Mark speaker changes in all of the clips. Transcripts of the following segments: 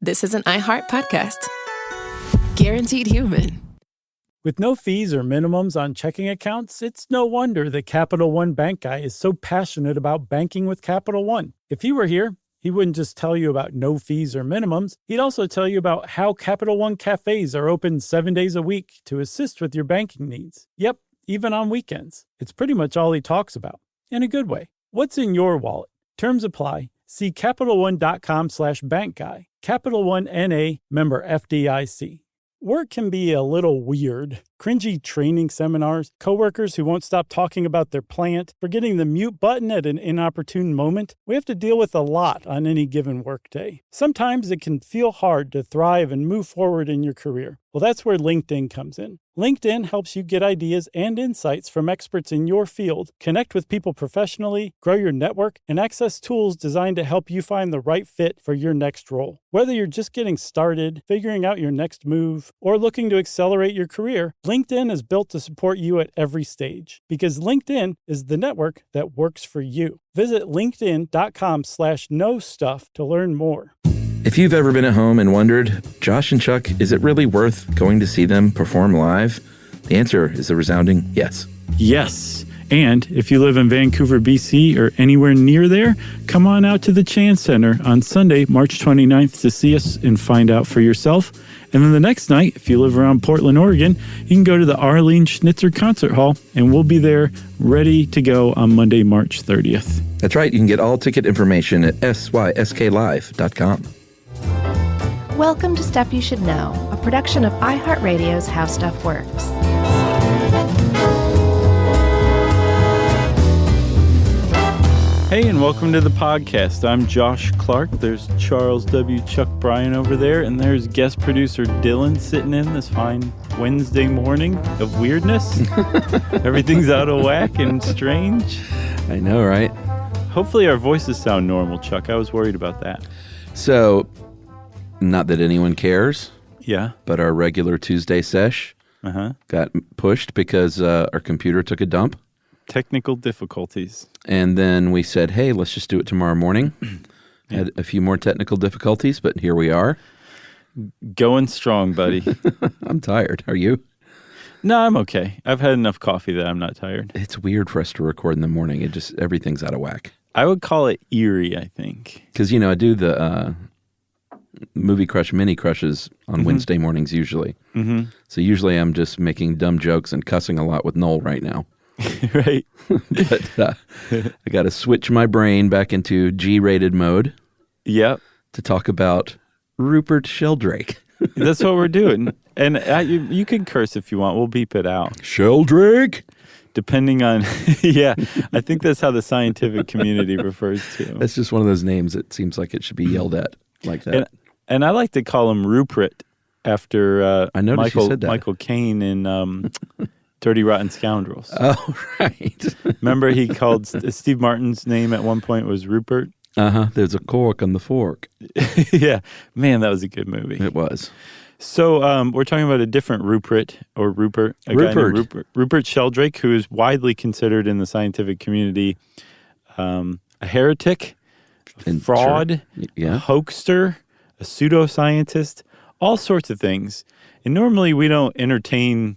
Speaker 1: this is an iHeart podcast. Guaranteed human.
Speaker 2: With no fees or minimums on checking accounts, it's no wonder that Capital One Bank Guy is so passionate about banking with Capital One. If he were here, he wouldn't just tell you about no fees or minimums. He'd also tell you about how Capital One cafes are open 7 days a week to assist with your banking needs. Yep, even on weekends. It's pretty much all he talks about, in a good way. What's in your wallet? Terms apply. See CapitalOne.com/bankguy. Capital One N.A., member FDIC. Work can be a little weird. Cringy training seminars, coworkers who won't stop talking about their plant, forgetting the mute button at an inopportune moment. We have to deal with a lot on any given workday. Sometimes it can feel hard to thrive and move forward in your career. Well, that's where LinkedIn comes in. LinkedIn helps you get ideas and insights from experts in your field, connect with people professionally, grow your network, and access tools designed to help you find the right fit for your next role. Whether you're just getting started, figuring out your next move, or looking to accelerate your career, LinkedIn is built to support you at every stage, because LinkedIn is the network that works for you. Visit linkedin.com/knowstuff to learn more.
Speaker 3: If you've ever been at home and wondered, Josh and Chuck, is it really worth going to see them perform live? The answer is a resounding yes.
Speaker 2: Yes. And if you live in Vancouver, BC, or anywhere near there, come on out to the Chance Center on Sunday, March 29th to see us and find out for yourself. And then the next night, if you live around Portland, Oregon, you can go to the Arlene Schnitzer Concert Hall, and we'll be there ready to go on Monday, March 30th.
Speaker 3: That's right. You can get all ticket information at sysklive.com.
Speaker 4: Welcome to Stuff You Should Know, a production of iHeartRadio's How Stuff Works.
Speaker 2: Hey, and welcome to the podcast. I'm Josh Clark. There's Charles W. Chuck Bryan over there, and there's guest producer Dylan sitting in this fine Wednesday morning of weirdness. Everything's out of whack and strange.
Speaker 3: I know, right?
Speaker 2: Hopefully our voices sound normal, Chuck. I was worried about that.
Speaker 3: So, not that anyone cares.
Speaker 2: Yeah.
Speaker 3: But our regular Tuesday sesh got pushed because our computer took a dump.
Speaker 2: Technical difficulties.
Speaker 3: And then we said, hey, let's just do it tomorrow morning. Had a few more technical difficulties, but here we are.
Speaker 2: Going strong, buddy.
Speaker 3: I'm tired. Are you?
Speaker 2: No, I'm okay. I've had enough coffee that I'm not tired.
Speaker 3: It's weird for us to record in the morning. Everything's out of whack.
Speaker 2: I would call it eerie, I think.
Speaker 3: Because, I do the Movie Crush mini crushes on Wednesday mornings usually. Mm-hmm. So usually I'm just making dumb jokes and cussing a lot with Noel right now.
Speaker 2: Right.
Speaker 3: But I got to switch my brain back into G-rated mode.
Speaker 2: Yep.
Speaker 3: To talk about Rupert Sheldrake.
Speaker 2: That's what we're doing. And you can curse if you want. We'll beep it out.
Speaker 3: Sheldrake?
Speaker 2: Depending on, yeah, I think that's how the scientific community refers to him.
Speaker 3: That's just one of those names that seems like it should be yelled at like that.
Speaker 2: And I like to call him Rupert after
Speaker 3: I noticed you said that.
Speaker 2: Michael Caine in Dirty Rotten Scoundrels.
Speaker 3: Oh, right.
Speaker 2: Remember he called Steve Martin's name at one point was Rupert?
Speaker 3: There's a cork on the fork.
Speaker 2: Yeah. Man, that was a good movie.
Speaker 3: It was.
Speaker 2: So we're talking about a different Rupert, guy named Rupert Sheldrake, who is widely considered in the scientific community a heretic, a fraud, a hoaxer, a pseudoscientist, all sorts of things. And normally we don't entertain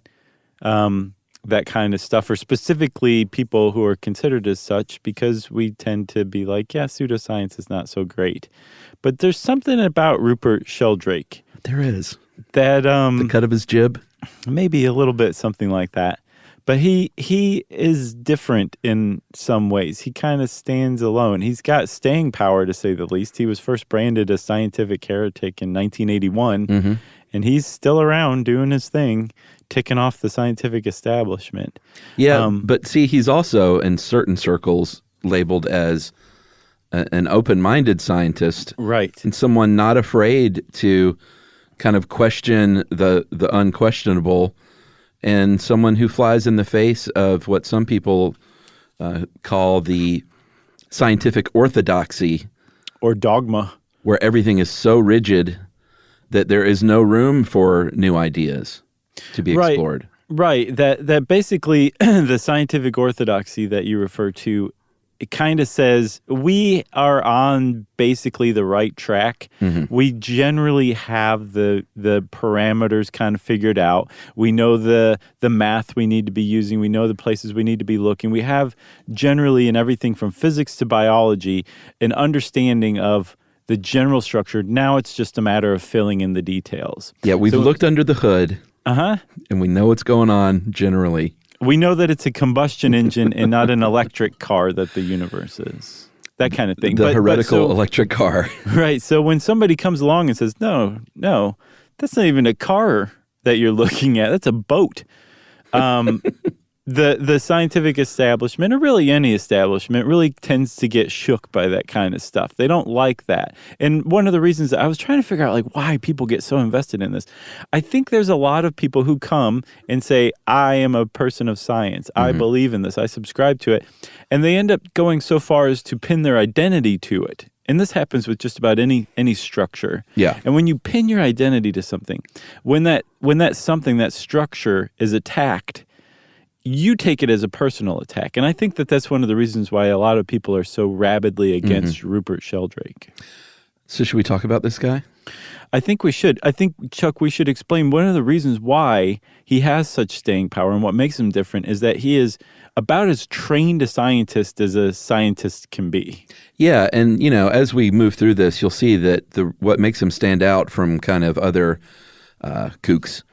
Speaker 2: that kind of stuff, or specifically people who are considered as such, because we tend to be like, yeah, pseudoscience is not so great. But there's something about Rupert Sheldrake.
Speaker 3: There is.
Speaker 2: That
Speaker 3: the cut of his jib?
Speaker 2: Maybe a little bit, something like that. But he is different in some ways. He kind of stands alone. He's got staying power, to say the least. He was first branded a scientific heretic in 1981, and he's still around doing his thing, ticking off the scientific establishment.
Speaker 3: Yeah, but see, he's also in certain circles labeled as an open-minded scientist.
Speaker 2: Right.
Speaker 3: And someone not afraid to kind of question the unquestionable, and someone who flies in the face of what some people call the scientific orthodoxy.
Speaker 2: Or dogma.
Speaker 3: Where everything is so rigid that there is no room for new ideas to be explored.
Speaker 2: Right. That basically the scientific orthodoxy that you refer to it kind of says we are on basically the right track. We generally have the parameters kind of figured out. We know the math we need to be using. We know the places we need to be looking. We have generally in everything from physics to biology an understanding of the general structure. Now it's just a matter of filling in the details.
Speaker 3: Yeah, we've looked under the hood. And we know what's going on generally.
Speaker 2: We know that it's a combustion engine and not an electric car that the universe is. That kind of thing.
Speaker 3: The heretical electric car.
Speaker 2: Right. So when somebody comes along and says, no, that's not even a car that you're looking at. That's a boat. The scientific establishment, or really any establishment, really tends to get shook by that kind of stuff. They don't like that. And one of the reasons I was trying to figure out like why people get so invested in this, I think there's a lot of people who come and say, I am a person of science. I believe in this. I subscribe to it. And they end up going so far as to pin their identity to it. And this happens with just about any structure.
Speaker 3: Yeah.
Speaker 2: And when you pin your identity to something, when that something, that structure is attacked, you take it as a personal attack. And I think that that's one of the reasons why a lot of people are so rabidly against Rupert Sheldrake.
Speaker 3: So should we talk about this guy?
Speaker 2: I think we should. I think, Chuck, we should explain one of the reasons why he has such staying power and what makes him different is that he is about as trained a scientist as a scientist can be.
Speaker 3: Yeah, and, as we move through this, you'll see that what makes him stand out from kind of other kooks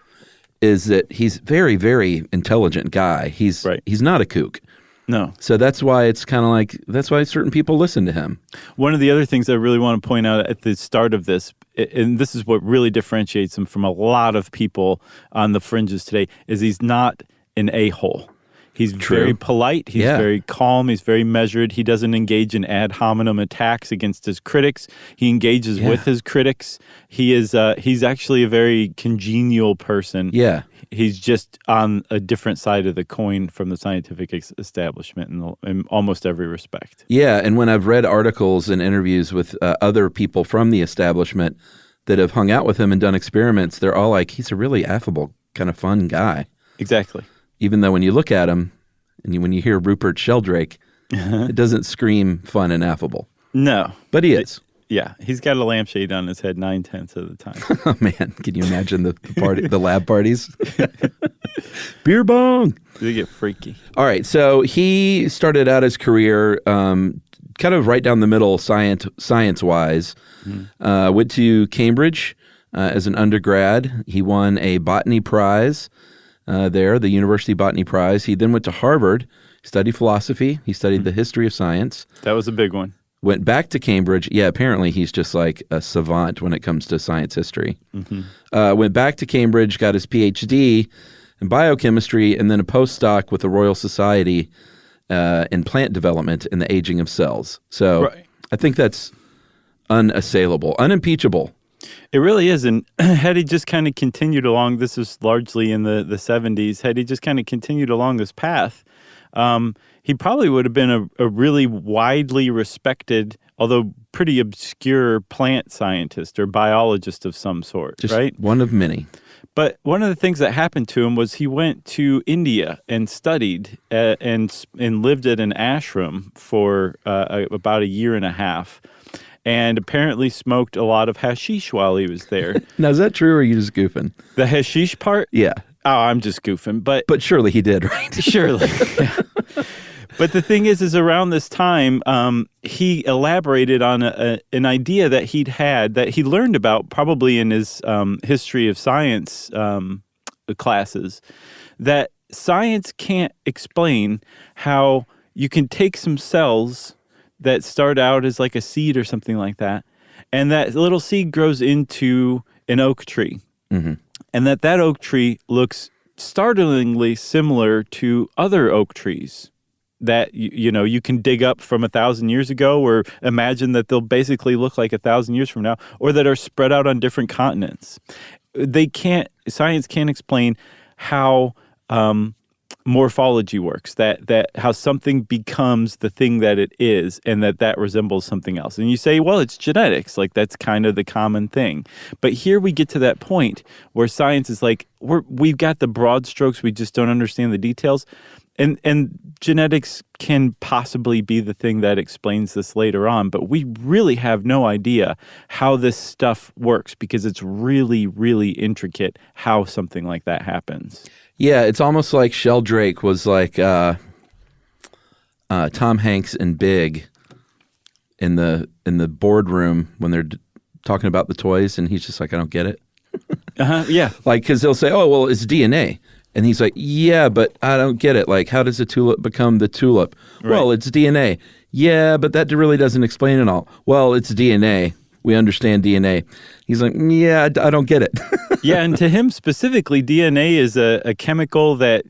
Speaker 3: is that he's very, very intelligent guy. He's not a kook.
Speaker 2: No.
Speaker 3: So that's why that's why certain people listen to him.
Speaker 2: One of the other things I really want to point out at the start of this, and this is what really differentiates him from a lot of people on the fringes today, is he's not an a-hole. He's very polite. He's very calm. He's very measured. He doesn't engage in ad hominem attacks against his critics. He engages with his critics. He's actually a very congenial person.
Speaker 3: Yeah.
Speaker 2: He's just on a different side of the coin from the scientific establishment in almost every respect.
Speaker 3: Yeah, and when I've read articles and interviews with other people from the establishment that have hung out with him and done experiments, they're all like, he's a really affable, kind of fun guy.
Speaker 2: Exactly.
Speaker 3: Even though when you look at him and when you hear Rupert Sheldrake, it doesn't scream fun and affable.
Speaker 2: No.
Speaker 3: But he is.
Speaker 2: Yeah. He's got a lampshade on his head 9/10 of the time.
Speaker 3: Oh, man. Can you imagine the lab parties? Beer bong.
Speaker 2: They get freaky.
Speaker 3: All right. So he started out his career kind of right down the middle science-wise. Went to Cambridge as an undergrad. He won a botany prize. The University Botany Prize. He then went to Harvard, studied philosophy. He studied the history of science.
Speaker 2: That was a big one.
Speaker 3: Went back to Cambridge. Yeah, apparently he's just like a savant when it comes to science history. Went back to Cambridge, got his PhD in biochemistry, and then a postdoc with the Royal Society in plant development and the aging of cells. So I think that's unassailable, unimpeachable.
Speaker 2: It really is. And had he just kind of continued along, this was largely in the 70s, had he just kind of continued along this path, he probably would have been a really widely respected, although pretty obscure plant scientist or biologist of some sort,
Speaker 3: just
Speaker 2: right?
Speaker 3: One of many.
Speaker 2: But one of the things that happened to him was he went to India and studied and lived at an ashram for about a year and a half. And apparently smoked a lot of hashish while he was there.
Speaker 3: Now, is that true or are you just goofing?
Speaker 2: The hashish part?
Speaker 3: Yeah.
Speaker 2: Oh, I'm just goofing. But
Speaker 3: surely he did, right?
Speaker 2: Surely. Yeah. But the thing is around this time, he elaborated on an idea that he'd had, that he learned about probably in his history of science classes, that science can't explain how you can take some cells that start out as like a seed or something like that, and that little seed grows into an oak tree. And that oak tree looks startlingly similar to other oak trees that you can dig up from 1,000 years ago, or imagine that they'll basically look like 1,000 years from now, or that are spread out on different continents. Science can't explain how morphology works, that how something becomes the thing that it is, and that resembles something else. And you say, well, it's genetics, like that's kind of the common thing. But here we get to that point where science is like, we've got the broad strokes, we just don't understand the details. And genetics can possibly be the thing that explains this later on, but we really have no idea how this stuff works because it's really, really intricate how something like that happens.
Speaker 3: Yeah, it's almost like Sheldrake was like Tom Hanks in Big in the boardroom when they're talking about the toys, and he's just like, I don't get it.
Speaker 2: Yeah.
Speaker 3: Like, because they'll say, oh, well, it's DNA. And he's like, yeah, but I don't get it. Like, how does a tulip become the tulip?
Speaker 2: Right.
Speaker 3: Well, it's DNA. Yeah, but that really doesn't explain it all. Well, it's DNA. We understand DNA. He's like, yeah, I don't get it.
Speaker 2: Yeah, and to him specifically, DNA is a chemical that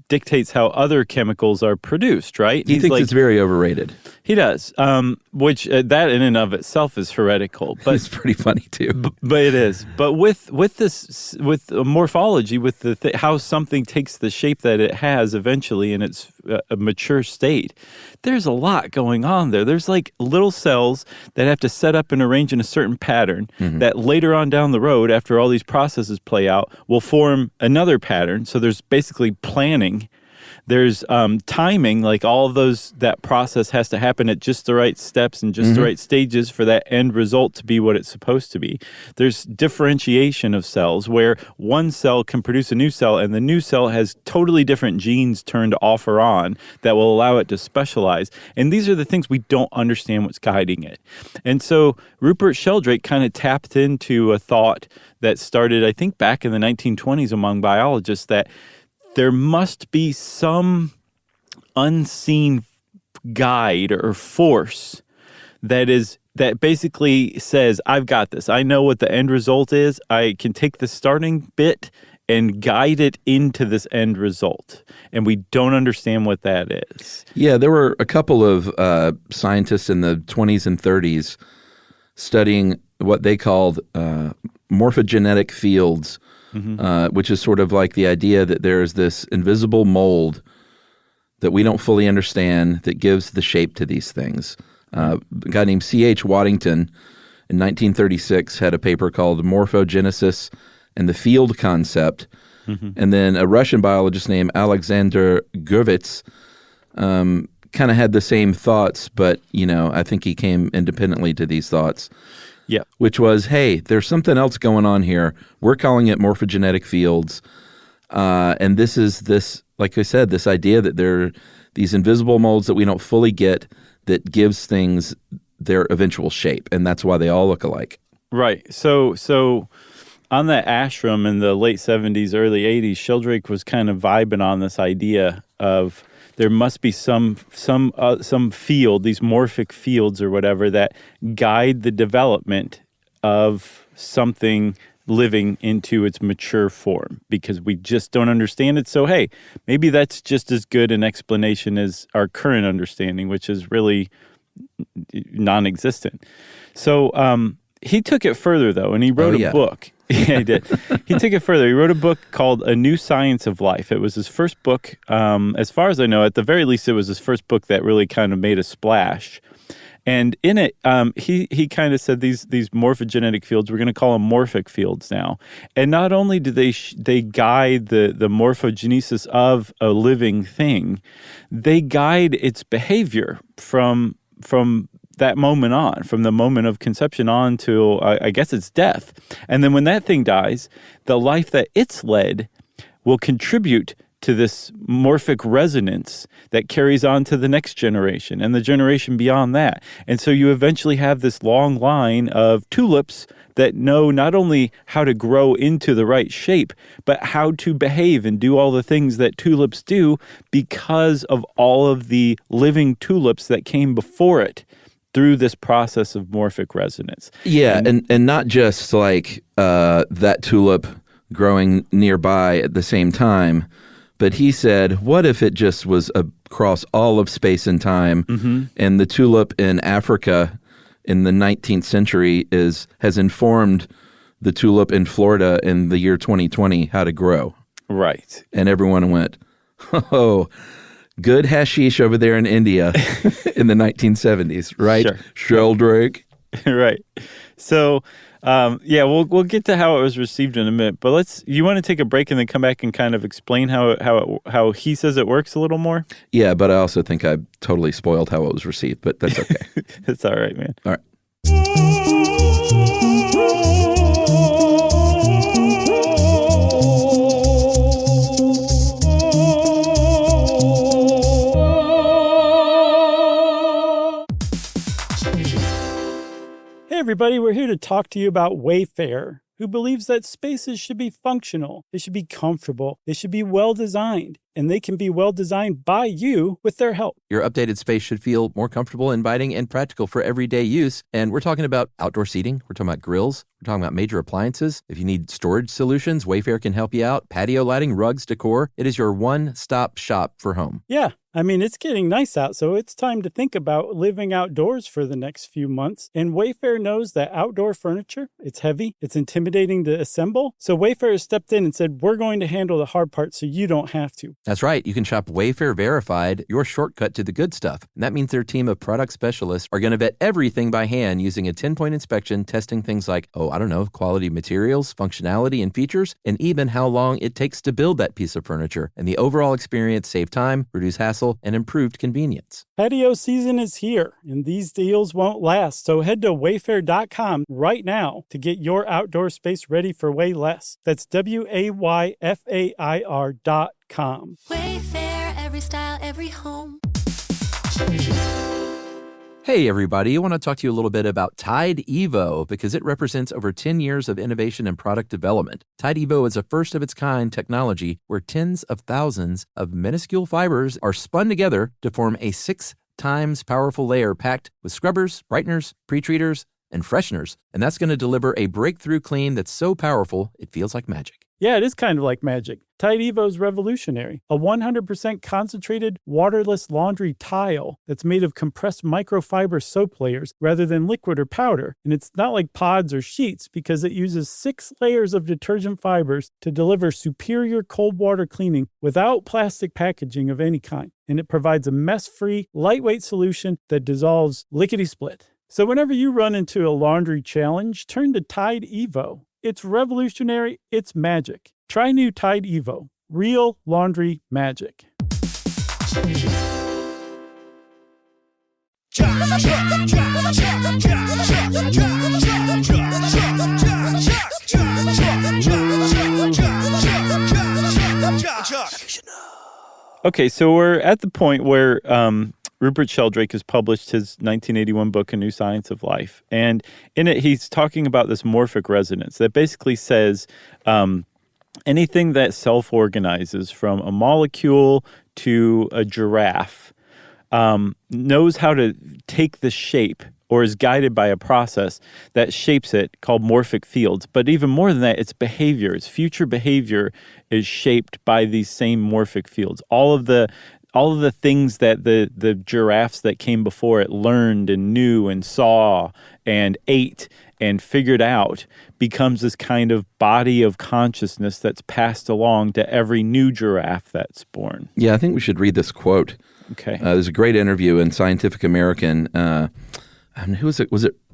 Speaker 2: dictates how other chemicals are produced, right?
Speaker 3: He thinks it's very overrated.
Speaker 2: He does, which that in and of itself is heretical. But
Speaker 3: it's pretty funny too.
Speaker 2: But it is. But with morphology, with how something takes the shape that it has eventually in its a mature state, there's a lot going on there. There's like little cells that have to set up and arrange in a certain pattern that later on down the road, after all these processes play out, will form another pattern. So there's basically planning. There's timing, like all of that process has to happen at just the right steps and just the right stages for that end result to be what it's supposed to be. There's differentiation of cells where one cell can produce a new cell and the new cell has totally different genes turned off or on that will allow it to specialize. And these are the things we don't understand what's guiding it. And so Rupert Sheldrake kind of tapped into a thought that started, I think, back in the 1920s among biologists that there must be some unseen guide or force that basically says, I've got this. I know what the end result is. I can take the starting bit and guide it into this end result. And we don't understand what that is.
Speaker 3: Yeah, there were a couple of scientists in the 20s and 30s studying what they called morphogenetic fields, which is sort of like the idea that there is this invisible mold that we don't fully understand that gives the shape to these things. A guy named C.H. Waddington in 1936 had a paper called Morphogenesis and the Field Concept. And then a Russian biologist named Alexander Gurvits kind of had the same thoughts, but, I think he came independently to these thoughts. Yeah, which was, hey, there's something else going on here. We're calling it morphogenetic fields. And this is, like I said, this idea that there are these invisible molds that we don't fully get that gives things their eventual shape. And that's why they all look alike.
Speaker 2: Right. So on that ashram in the late 70s, early 80s, Sheldrake was kind of vibing on this idea of there must be some field, these morphic fields or whatever, that guide the development of something living into its mature form because we just don't understand it. So, hey, maybe that's just as good an explanation as our current understanding, which is really non-existent. So he took it further, though, and he wrote a book. Yeah, he did. He took it further. He wrote a book called A New Science of Life. It was his first book. As far as I know, at the very least, it was his first book that really kind of made a splash. And in it, he kind of said these morphogenetic fields, we're going to call them morphic fields now. And not only do they guide the morphogenesis of a living thing, they guide its behavior from that moment on, from the moment of conception on to, I guess it's death. And then when that thing dies, the life that it's led will contribute to this morphic resonance that carries on to the next generation and the generation beyond that. And so you eventually have this long line of tulips that know not only how to grow into the right shape, but how to behave and do all the things that tulips do because of all of the living tulips that came before it through this process of morphic resonance.
Speaker 3: Yeah, and not just like that tulip growing nearby at the same time, but he said, what if it just was across all of space and time, and the tulip in Africa in the 19th century has informed the tulip in Florida in the year 2020 how to grow.
Speaker 2: Right.
Speaker 3: And everyone went, oh, good hashish over there in India in the 1970s, right?
Speaker 2: Sure.
Speaker 3: Sheldrake.
Speaker 2: Right. So
Speaker 5: Yeah, we'll get to how it was received in a minute, but you want to take a break and then come back and kind of explain how he says it works a little more?
Speaker 3: Yeah, but I also think I totally spoiled how it was received, but that's okay.
Speaker 5: It's all right, man.
Speaker 3: All right.
Speaker 2: Hey everybody, we're here to talk to you about Wayfair, who believes that spaces should be functional, they should be comfortable, they should be well designed, and they can be well designed by you with their help.
Speaker 6: Your updated space should feel more comfortable, inviting, and practical for everyday use. And we're talking about outdoor seating. We're talking about grills. We're talking about major appliances. If you need storage solutions, Wayfair can help you out. Patio lighting, rugs, decor. It is your one-stop shop for home.
Speaker 2: Yeah, I mean, it's getting nice out, so it's time to think about living outdoors for the next few months. And Wayfair knows that outdoor furniture, it's heavy, it's intimidating to assemble. So Wayfair has stepped in and said, we're going to handle the hard part so you don't have to.
Speaker 6: That's right. You can shop Wayfair Verified, your shortcut to the good stuff. And that means their team of product specialists are going to vet everything by hand using a 10-point inspection, testing things like, quality materials, functionality and features, and even how long it takes to build that piece of furniture. And the overall experience save time, reduce hassle, and improved convenience.
Speaker 2: Patio season is here, and these deals won't last. So head to wayfair.com right now to get your outdoor space ready for way less. That's WAYFAIR.com.
Speaker 7: Wayfair, every style, every home.
Speaker 6: Hey everybody, I want to talk to you a little bit about Tide Evo because it represents over 10 years of innovation and product development. Tide Evo is a first-of-its-kind technology where tens of thousands of minuscule fibers are spun together to form a 6 times powerful layer packed with scrubbers, brighteners, pre-treaters, and fresheners. And that's going to deliver a breakthrough clean that's so powerful it feels like magic.
Speaker 2: Yeah, it is kind of like magic. Tide Evo is revolutionary. A 100% concentrated, waterless laundry tile that's made of compressed microfiber soap layers rather than liquid or powder. And it's not like pods or sheets because it uses 6 layers of detergent fibers to deliver superior cold water cleaning without plastic packaging of any kind. And it provides a mess-free, lightweight solution that dissolves lickety-split. So whenever you run into a laundry challenge, turn to Tide Evo. It's revolutionary, it's magic. Try new Tide Evo. Real laundry magic.
Speaker 5: Okay, so we're at the point where Rupert Sheldrake has published his 1981 book, A New Science of Life. And in it, he's talking about this morphic resonance that basically says anything that self-organizes from a molecule to a giraffe knows how to take the shape or is guided by a process that shapes it called morphic fields. But even more than that, its behavior, its future behavior is shaped by these same morphic fields. All of the things that the giraffes that came before it learned and knew and saw and ate and figured out becomes this kind of body of consciousness that's passed along to every new giraffe that's born.
Speaker 3: Yeah, I think we should read this quote.
Speaker 5: Okay.
Speaker 3: There's a great interview in Scientific American. Who was it?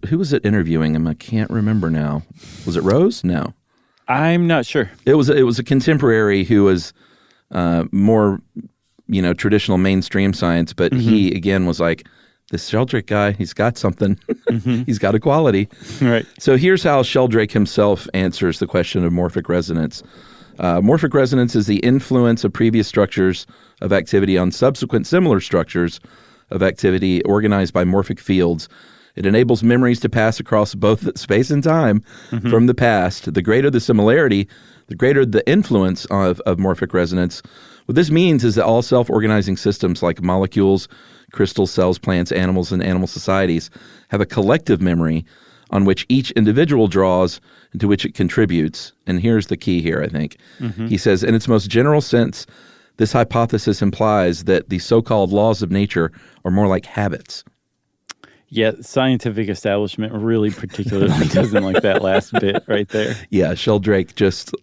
Speaker 3: Who was it interviewing him? I can't remember now. Was it Rose? No.
Speaker 5: I'm not sure.
Speaker 3: It was a contemporary who was more traditional mainstream science, but he, again, was like, this Sheldrake guy, he's got something. He's got a quality.
Speaker 5: Right.
Speaker 3: So here's how Sheldrake himself answers the question of morphic resonance. Morphic resonance is the influence of previous structures of activity on subsequent similar structures of activity organized by morphic fields. It enables memories to pass across both space and time from the past. The greater the similarity, the greater the influence of morphic resonance. What this means is that all self-organizing systems like molecules, crystals, cells, plants, animals, and animal societies have a collective memory on which each individual draws and to which it contributes. And here's the key here, I think. He says, in its most general sense, this hypothesis implies that the so-called laws of nature are more like habits.
Speaker 5: Yeah, scientific establishment really particularly doesn't like that last bit right there.
Speaker 3: Yeah, Sheldrake just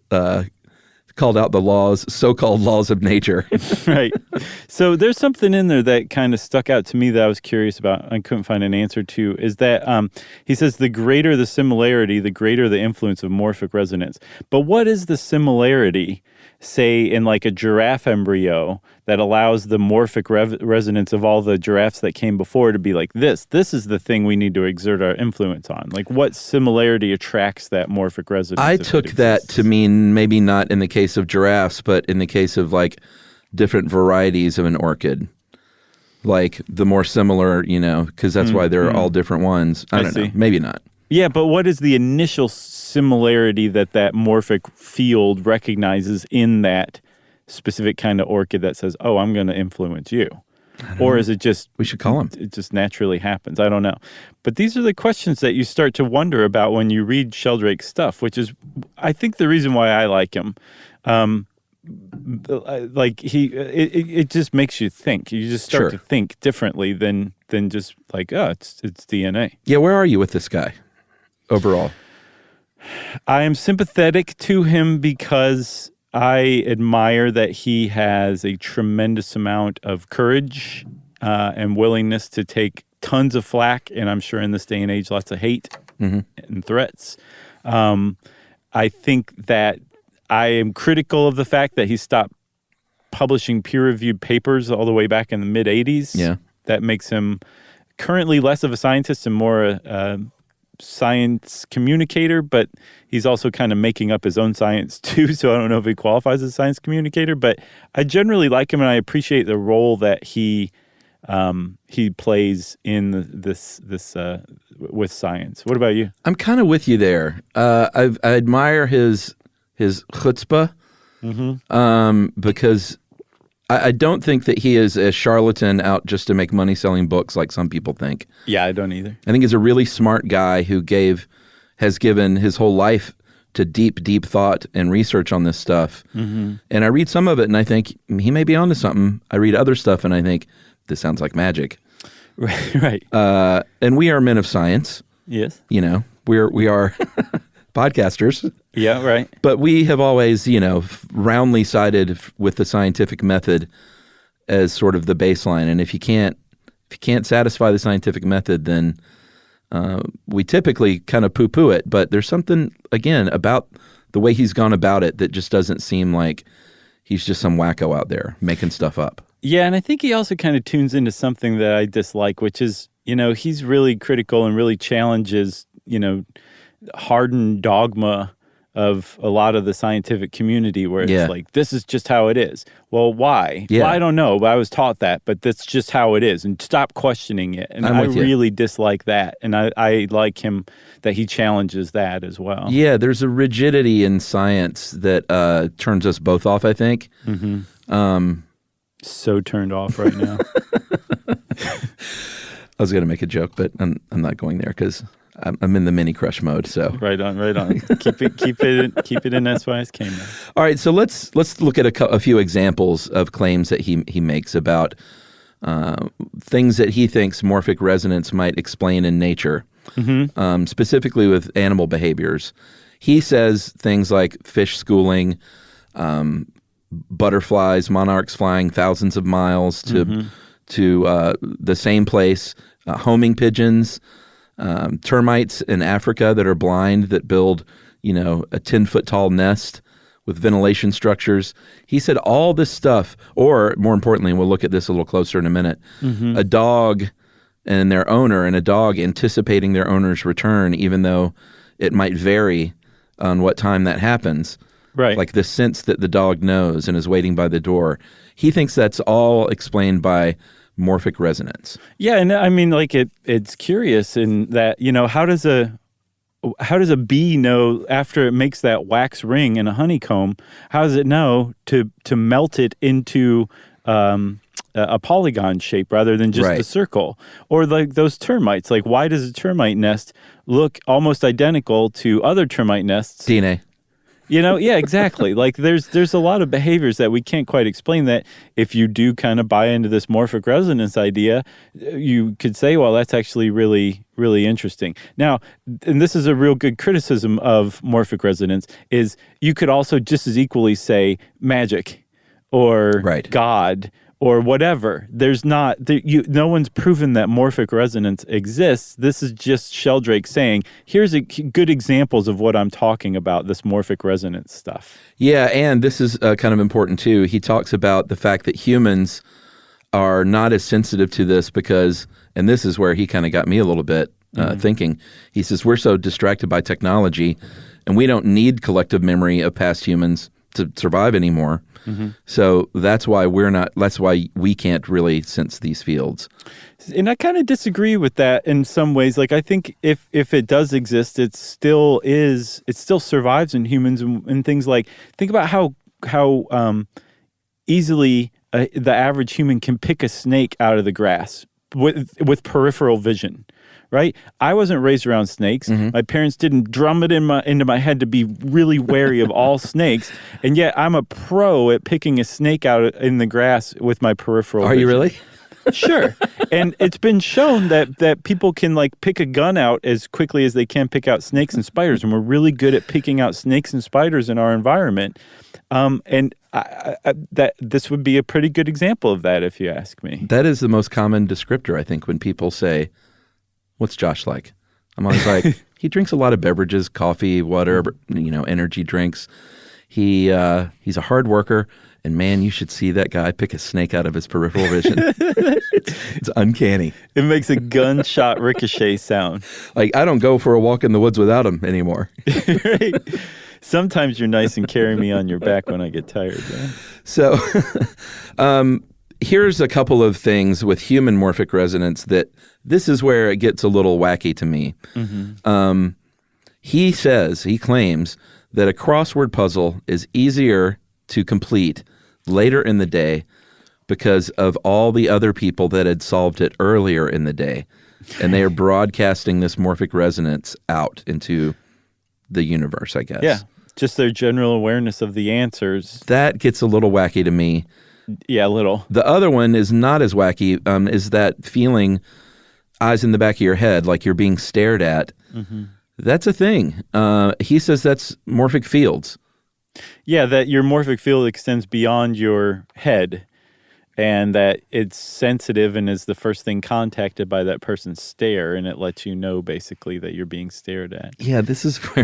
Speaker 3: called out the laws, so-called laws of nature.
Speaker 5: Right. So there's something in there that kind of stuck out to me that I was curious about. I couldn't find an answer to. Is that he says the greater the similarity, the greater the influence of morphic resonance. But what is the similarity, say, in like a giraffe embryo that allows the morphic resonance of all the giraffes that came before to be like this? This is the thing we need to exert our influence on. Like, what similarity attracts that morphic resonance?
Speaker 3: I took that to mean maybe not in the case of giraffes, but in the case of like different varieties of an orchid. Like the more similar, because that's why they're all different ones. I don't know. Maybe not.
Speaker 5: Yeah, but what is the initial similarity that morphic field recognizes in that specific kind of orchid that says, oh, I'm going to influence you? Or is it just...
Speaker 3: We should call him.
Speaker 5: It just naturally happens. I don't know. But these are the questions that you start to wonder about when you read Sheldrake's stuff, which is, I think, the reason why I like him. It just makes you think. You just start to think differently than just like, oh, it's DNA.
Speaker 3: Yeah, where are you with this guy overall?
Speaker 5: I am sympathetic to him because I admire that he has a tremendous amount of courage and willingness to take tons of flack, and I'm sure in this day and age, lots of hate and threats. I think that I am critical of the fact that he stopped publishing peer-reviewed papers all the way back in the mid-'80s.
Speaker 3: Yeah.
Speaker 5: That makes him currently less of a scientist and more a science communicator, but he's also kind of making up his own science too, so I don't know if he qualifies as a science communicator, but I generally like him and I appreciate the role that he plays in this with science. What about you?
Speaker 3: I'm kind of with you there. I admire his chutzpah because I don't think that he is a charlatan out just to make money selling books like some people think.
Speaker 5: Yeah, I don't either.
Speaker 3: I think he's a really smart guy who has given his whole life to deep thought and research on this stuff. And I read some of it and I think he may be onto something. I read other stuff and I think this sounds like magic.
Speaker 5: Right.
Speaker 3: And we are men of science.
Speaker 5: Yes.
Speaker 3: We are podcasters.
Speaker 5: Yeah, right.
Speaker 3: But we have always, roundly sided with the scientific method as sort of the baseline. And if you can't satisfy the scientific method, then we typically kind of poo-poo it. But there's something, again, about the way he's gone about it that just doesn't seem like he's just some wacko out there making stuff up.
Speaker 5: Yeah, and I think he also kind of tunes into something that I dislike, which is, he's really critical and really challenges, hardened dogma of a lot of the scientific community where it's like, this is just how it is. Well, why?
Speaker 3: Yeah.
Speaker 5: Well, I don't know, but I was taught that, but that's just how it is. And stop questioning it. And I really dislike that. And I like him that he challenges that as well.
Speaker 3: Yeah, there's a rigidity in science that turns us both off, I think.
Speaker 5: So turned off right now.
Speaker 3: I was going to make a joke, but I'm not going there because I'm in the mini crush mode. So
Speaker 5: right on. keep it in SYSK mode.
Speaker 3: All right, so let's look at a few examples of claims that he makes about things that he thinks morphic resonance might explain in nature, specifically with animal behaviors. He says things like fish schooling, butterflies, monarchs flying thousands of miles to the same place, homing pigeons, termites in Africa that are blind that build, a 10-foot tall nest with ventilation structures. He said all this stuff, or more importantly, we'll look at this a little closer in a minute, a dog and their owner and a dog anticipating their owner's return, even though it might vary on what time that happens.
Speaker 5: Right.
Speaker 3: Like the sense that the dog knows and is waiting by the door. He thinks that's all explained by morphic resonance.
Speaker 5: Yeah, and I mean, like it's curious in that, how does a bee know after it makes that wax ring in a honeycomb? How does it know to melt it into a polygon shape rather than just a circle? Or like those termites, like why does a termite nest look almost identical to other termite nests?
Speaker 3: DNA.
Speaker 5: Yeah, exactly. Like there's a lot of behaviors that we can't quite explain that if you do kind of buy into this morphic resonance idea, you could say, well, that's actually really, really interesting. Now, and this is a real good criticism of morphic resonance, is you could also just as equally say magic or God or whatever. No one's proven that morphic resonance exists. This is just Sheldrake saying, here's good examples of what I'm talking about, this morphic resonance stuff.
Speaker 3: Yeah, and this is kind of important too. He talks about the fact that humans are not as sensitive to this because, and this is where he kind of got me a little bit thinking. He says, we're so distracted by technology and we don't need collective memory of past humans to survive anymore. So that's why we can't really sense these fields.
Speaker 5: And I kind of disagree with that in some ways. Like, I think if it does exist, it still survives in humans and things like, think about how easily the average human can pick a snake out of the grass with peripheral vision. Right? I wasn't raised around snakes. My parents didn't drum it into my head to be really wary of all snakes. And yet I'm a pro at picking a snake out in the grass with my peripheral vision.
Speaker 3: Are you really?
Speaker 5: Sure. And it's been shown that people can like pick a gun out as quickly as they can pick out snakes and spiders. And we're really good at picking out snakes and spiders in our environment. And this would be a pretty good example of that, if you ask me.
Speaker 3: That is the most common descriptor, I think, when people say, what's Josh like? I'm always like, he drinks a lot of beverages, coffee, water, energy drinks. He's a hard worker, and man, you should see that guy pick a snake out of his peripheral vision. It's uncanny.
Speaker 5: It makes a gunshot ricochet sound.
Speaker 3: Like, I don't go for a walk in the woods without him anymore.
Speaker 5: Right? Sometimes you're nice and carry me on your back when I get tired. Man.
Speaker 3: So, here's a couple of things with human morphic resonance that this is where it gets a little wacky to me. He claims that a crossword puzzle is easier to complete later in the day because of all the other people that had solved it earlier in the day. And they are broadcasting this morphic resonance out into the universe, I guess.
Speaker 5: Yeah, just their general awareness of the answers.
Speaker 3: That gets a little wacky to me.
Speaker 5: Yeah, a little.
Speaker 3: The other one is not as wacky, is that feeling eyes in the back of your head, like you're being stared at. That's a thing. He says that's morphic fields.
Speaker 5: Yeah, that your morphic field extends beyond your head and that it's sensitive and is the first thing contacted by that person's stare, and it lets you know basically that you're being stared at.
Speaker 3: Yeah, this is where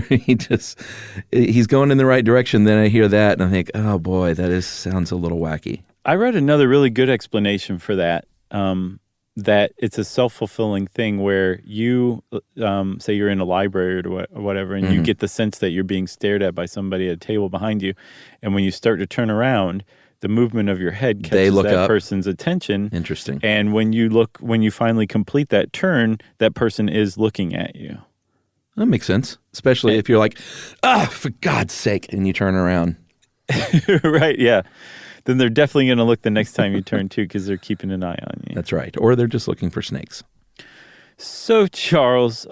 Speaker 3: he's going in the right direction. Then I hear that and I think, oh boy, sounds a little wacky. I
Speaker 5: read another really good explanation for that, that it's a self-fulfilling thing where you, say you're in a library or whatever, and you get the sense that you're being stared at by somebody at a table behind you. And when you start to turn around, the movement of your head catches that person's attention.
Speaker 3: Interesting.
Speaker 5: And when you finally complete that turn, that person is looking at you.
Speaker 3: That makes sense, especially if you're like, for God's sake, and you turn around.
Speaker 5: Right, yeah. Then they're definitely going to look the next time you turn too, because they're keeping an eye on you.
Speaker 3: That's right. Or they're just looking for snakes.
Speaker 5: So, Charles,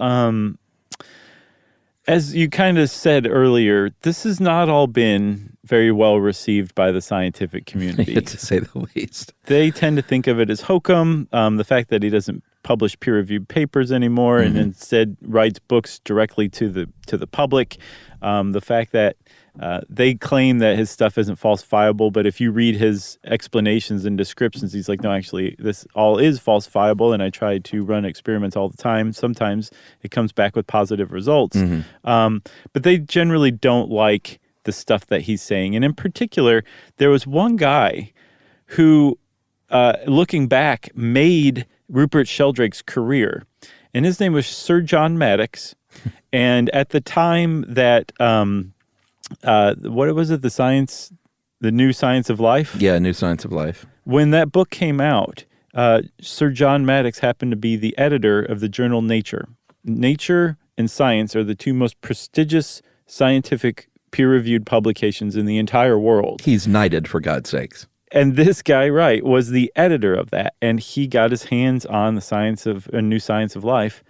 Speaker 5: as you kind of said earlier, this has not all been very well received by the scientific community.
Speaker 3: To say the least.
Speaker 5: They tend to think of it as hokum, the fact that he doesn't publish peer-reviewed papers anymore and instead writes books directly to the public, the fact that they claim that his stuff isn't falsifiable, but if you read his explanations and descriptions, he's like, no, actually, this all is falsifiable, and I try to run experiments all the time. Sometimes it comes back with positive results. But they generally don't like the stuff that he's saying. And in particular, there was one guy who, looking back, made Rupert Sheldrake's career. And his name was Sir John Maddox. And at the time that... what was it? The New Science of Life?
Speaker 3: Yeah, New Science of Life.
Speaker 5: When that book came out, Sir John Maddox happened to be the editor of the journal Nature. Nature and Science are the two most prestigious scientific peer-reviewed publications in the entire world.
Speaker 3: He's knighted, for God's sakes.
Speaker 5: And this guy, right, was the editor of that, and he got his hands on the New Science of Life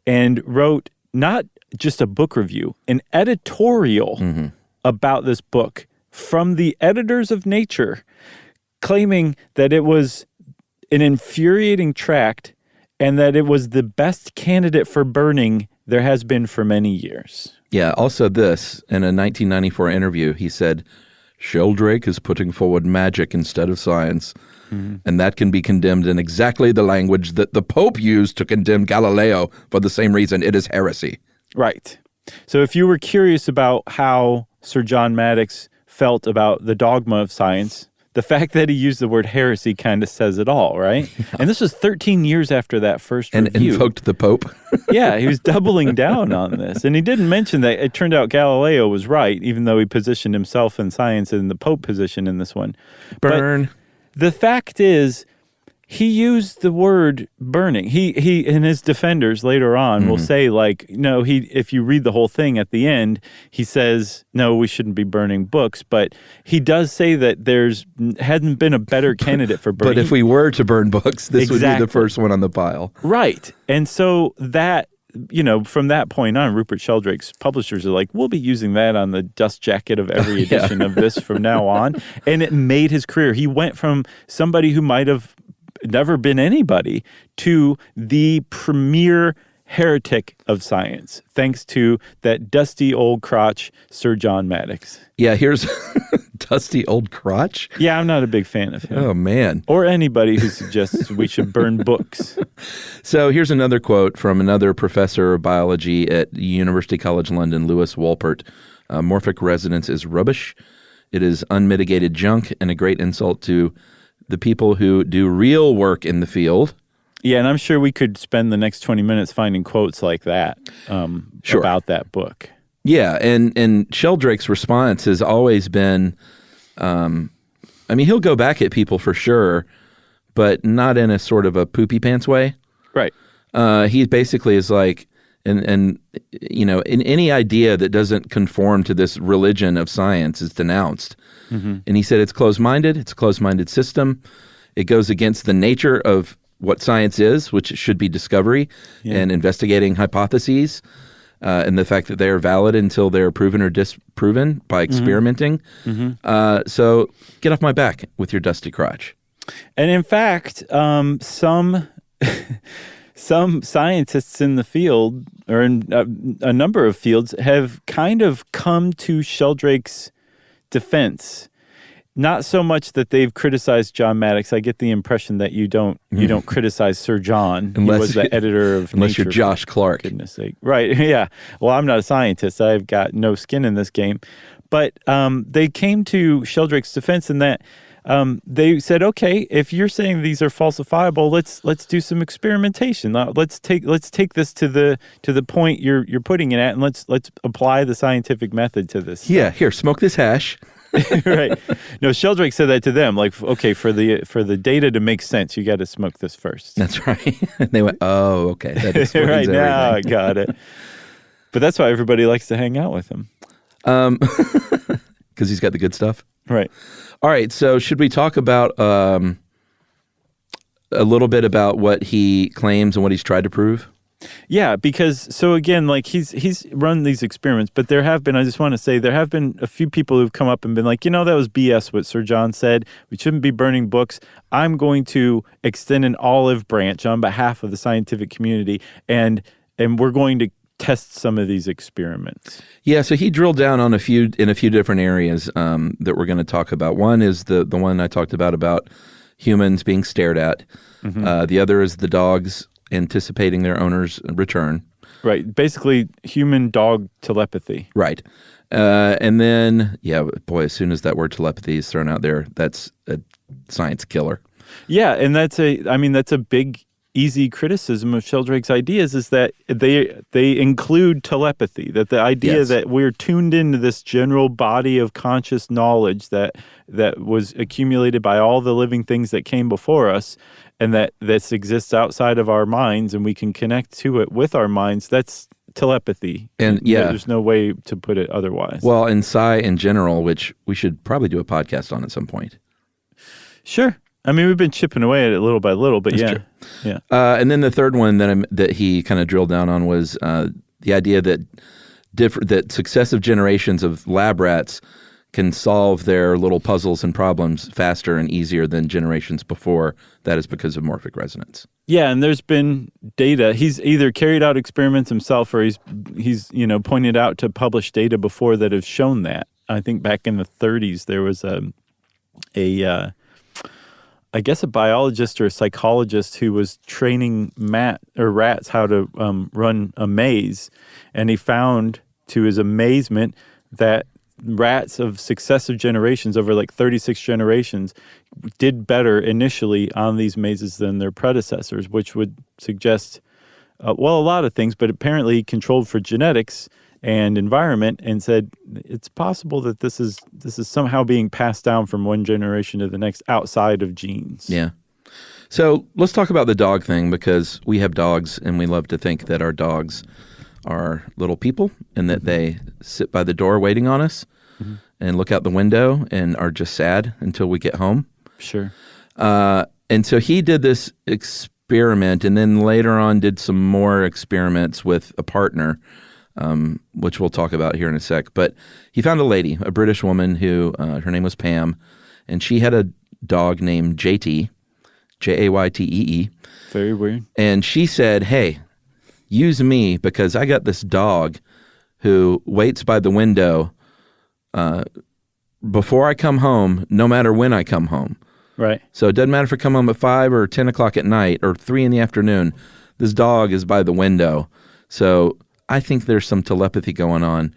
Speaker 5: and wrote not just a book review, an editorial about this book from the editors of Nature, claiming that it was an infuriating tract and that it was the best candidate for burning there has been for many years.
Speaker 3: Yeah, also this, in a 1994 interview, he said, Sheldrake is putting forward magic instead of science, and that can be condemned in exactly the language that the Pope used to condemn Galileo for the same reason. It is heresy.
Speaker 5: Right. So if you were curious about how Sir John Maddox felt about the dogma of science, the fact that he used the word heresy kind of says it all, right? And this was 13 years after that first
Speaker 3: and
Speaker 5: review.
Speaker 3: Invoked the Pope.
Speaker 5: Yeah, he was doubling down on this. And he didn't mention that it turned out Galileo was right, even though he positioned himself in science in the Pope position in this one.
Speaker 3: Burn.
Speaker 5: But the fact is, he used the word burning. He and his defenders later on will say, like, no, if you read the whole thing at the end, he says, no, we shouldn't be burning books. But he does say that hadn't been a better candidate for burning.
Speaker 3: But if we were to burn books, this would be the first one on the pile.
Speaker 5: Right. And so that, from that point on, Rupert Sheldrake's publishers are like, we'll be using that on the dust jacket of every edition of this from now on. And it made his career. He went from somebody who might have never been anybody to the premier heretic of science, thanks to that dusty old crotch, Sir John Maddox.
Speaker 3: Yeah, here's dusty old crotch.
Speaker 5: Yeah, I'm not a big fan of him.
Speaker 3: Oh, man.
Speaker 5: Or anybody who suggests we should burn books.
Speaker 3: So here's another quote from another professor of biology at University College London, Lewis Wolpert. Morphic resonance is rubbish. It is unmitigated junk and a great insult to the people who do real work in the field.
Speaker 5: Yeah, and I'm sure we could spend the next 20 minutes finding quotes like that about that book.
Speaker 3: Yeah, and Sheldrake's response has always been, he'll go back at people for sure, but not in a sort of a poopy pants way.
Speaker 5: Right.
Speaker 3: He basically is like, in any idea that doesn't conform to this religion of science is denounced. And he said it's closed-minded. It's a closed-minded system. It goes against the nature of what science is, which should be discovery and investigating hypotheses, and the fact that they are valid until they're proven or disproven by experimenting. So get off my back with your dusty crotch.
Speaker 5: And in fact, some scientists in the field, or in a number of fields, have kind of come to Sheldrake's defense. Not so much that they've criticized John Maddox. I get the impression that you don't criticize Sir John. He was the editor of
Speaker 3: unless
Speaker 5: Nature.
Speaker 3: You're Josh Clark.
Speaker 5: For goodness sake. Right, yeah. Well, I'm not a scientist. I've got no skin in this game. But they came to Sheldrake's defense in that they said, okay, if you're saying these are falsifiable, let's do some experimentation. Let's take this to the point you're putting it at, and let's apply the scientific method to this.
Speaker 3: Yeah, here, smoke this hash.
Speaker 5: Right. No, Sheldrake said that to them. Like, okay, for the data to make sense, you got to smoke this first.
Speaker 3: That's right. And they went, oh, okay. That explains
Speaker 5: right
Speaker 3: everything.
Speaker 5: now, I got it. But that's why everybody likes to hang out with him.
Speaker 3: Because he's got the good stuff.
Speaker 5: Right.
Speaker 3: All right. So should we talk about a little bit about what he claims and what he's tried to prove?
Speaker 5: Yeah, because so again, like he's run these experiments, but I just want to say there have been a few people who've come up and been like, that was BS what Sir John said. We shouldn't be burning books. I'm going to extend an olive branch on behalf of the scientific community, and we're going to test some of these experiments. Yeah,
Speaker 3: so he drilled down on a few different areas that we're going to talk about. One is the one I talked about humans being stared at. The other is the dogs anticipating their owner's return.
Speaker 5: Right. Basically, human-dog telepathy.
Speaker 3: Right. And then, as soon as that word telepathy is thrown out there, that's a science killer.
Speaker 5: Yeah, and that's a big, easy criticism of Sheldrake's ideas is that they include telepathy, that the idea that we're tuned into this general body of conscious knowledge that was accumulated by all the living things that came before us, and that this exists outside of our minds, and we can connect to it with our minds. That's telepathy. And there's no way to put it otherwise.
Speaker 3: Well, and psi in general, which we should probably do a podcast on at some point.
Speaker 5: Sure. We've been chipping away at it little by little, but
Speaker 3: That's true.
Speaker 5: Yeah.
Speaker 3: And then the third one that he kind of drilled down on was the idea that that successive generations of lab rats can solve their little puzzles and problems faster and easier than generations before. That is because of morphic resonance.
Speaker 5: Yeah, and there's been data. He's either carried out experiments himself, or he's pointed out to published data before that have shown that. I think back in the 30s there was I guess a biologist or a psychologist who was training rats how to run a maze, and he found, to his amazement, that rats of successive generations, over like 36 generations, did better initially on these mazes than their predecessors, which would suggest, a lot of things, but apparently controlled for genetics and environment, and said it's possible that this is somehow being passed down from one generation to the next outside of genes.
Speaker 3: Yeah. So let's talk about the dog thing, because we have dogs and we love to think that our dogs are little people and that they sit by the door waiting on us and look out the window and are just sad until we get home.
Speaker 5: Sure.
Speaker 3: And so he did this experiment, and then later on did some more experiments with a partner, which we'll talk about here in a sec. But he found a lady, a British woman who, her name was Pam, and she had a dog named JT, Jaytee.
Speaker 5: Very weird.
Speaker 3: And she said, hey, use me, because I got this dog who waits by the window before I come home, no matter when I come home.
Speaker 5: Right.
Speaker 3: So it doesn't matter if I come home at 5 or 10 o'clock at night or 3 in the afternoon. This dog is by the window. So I think there's some telepathy going on.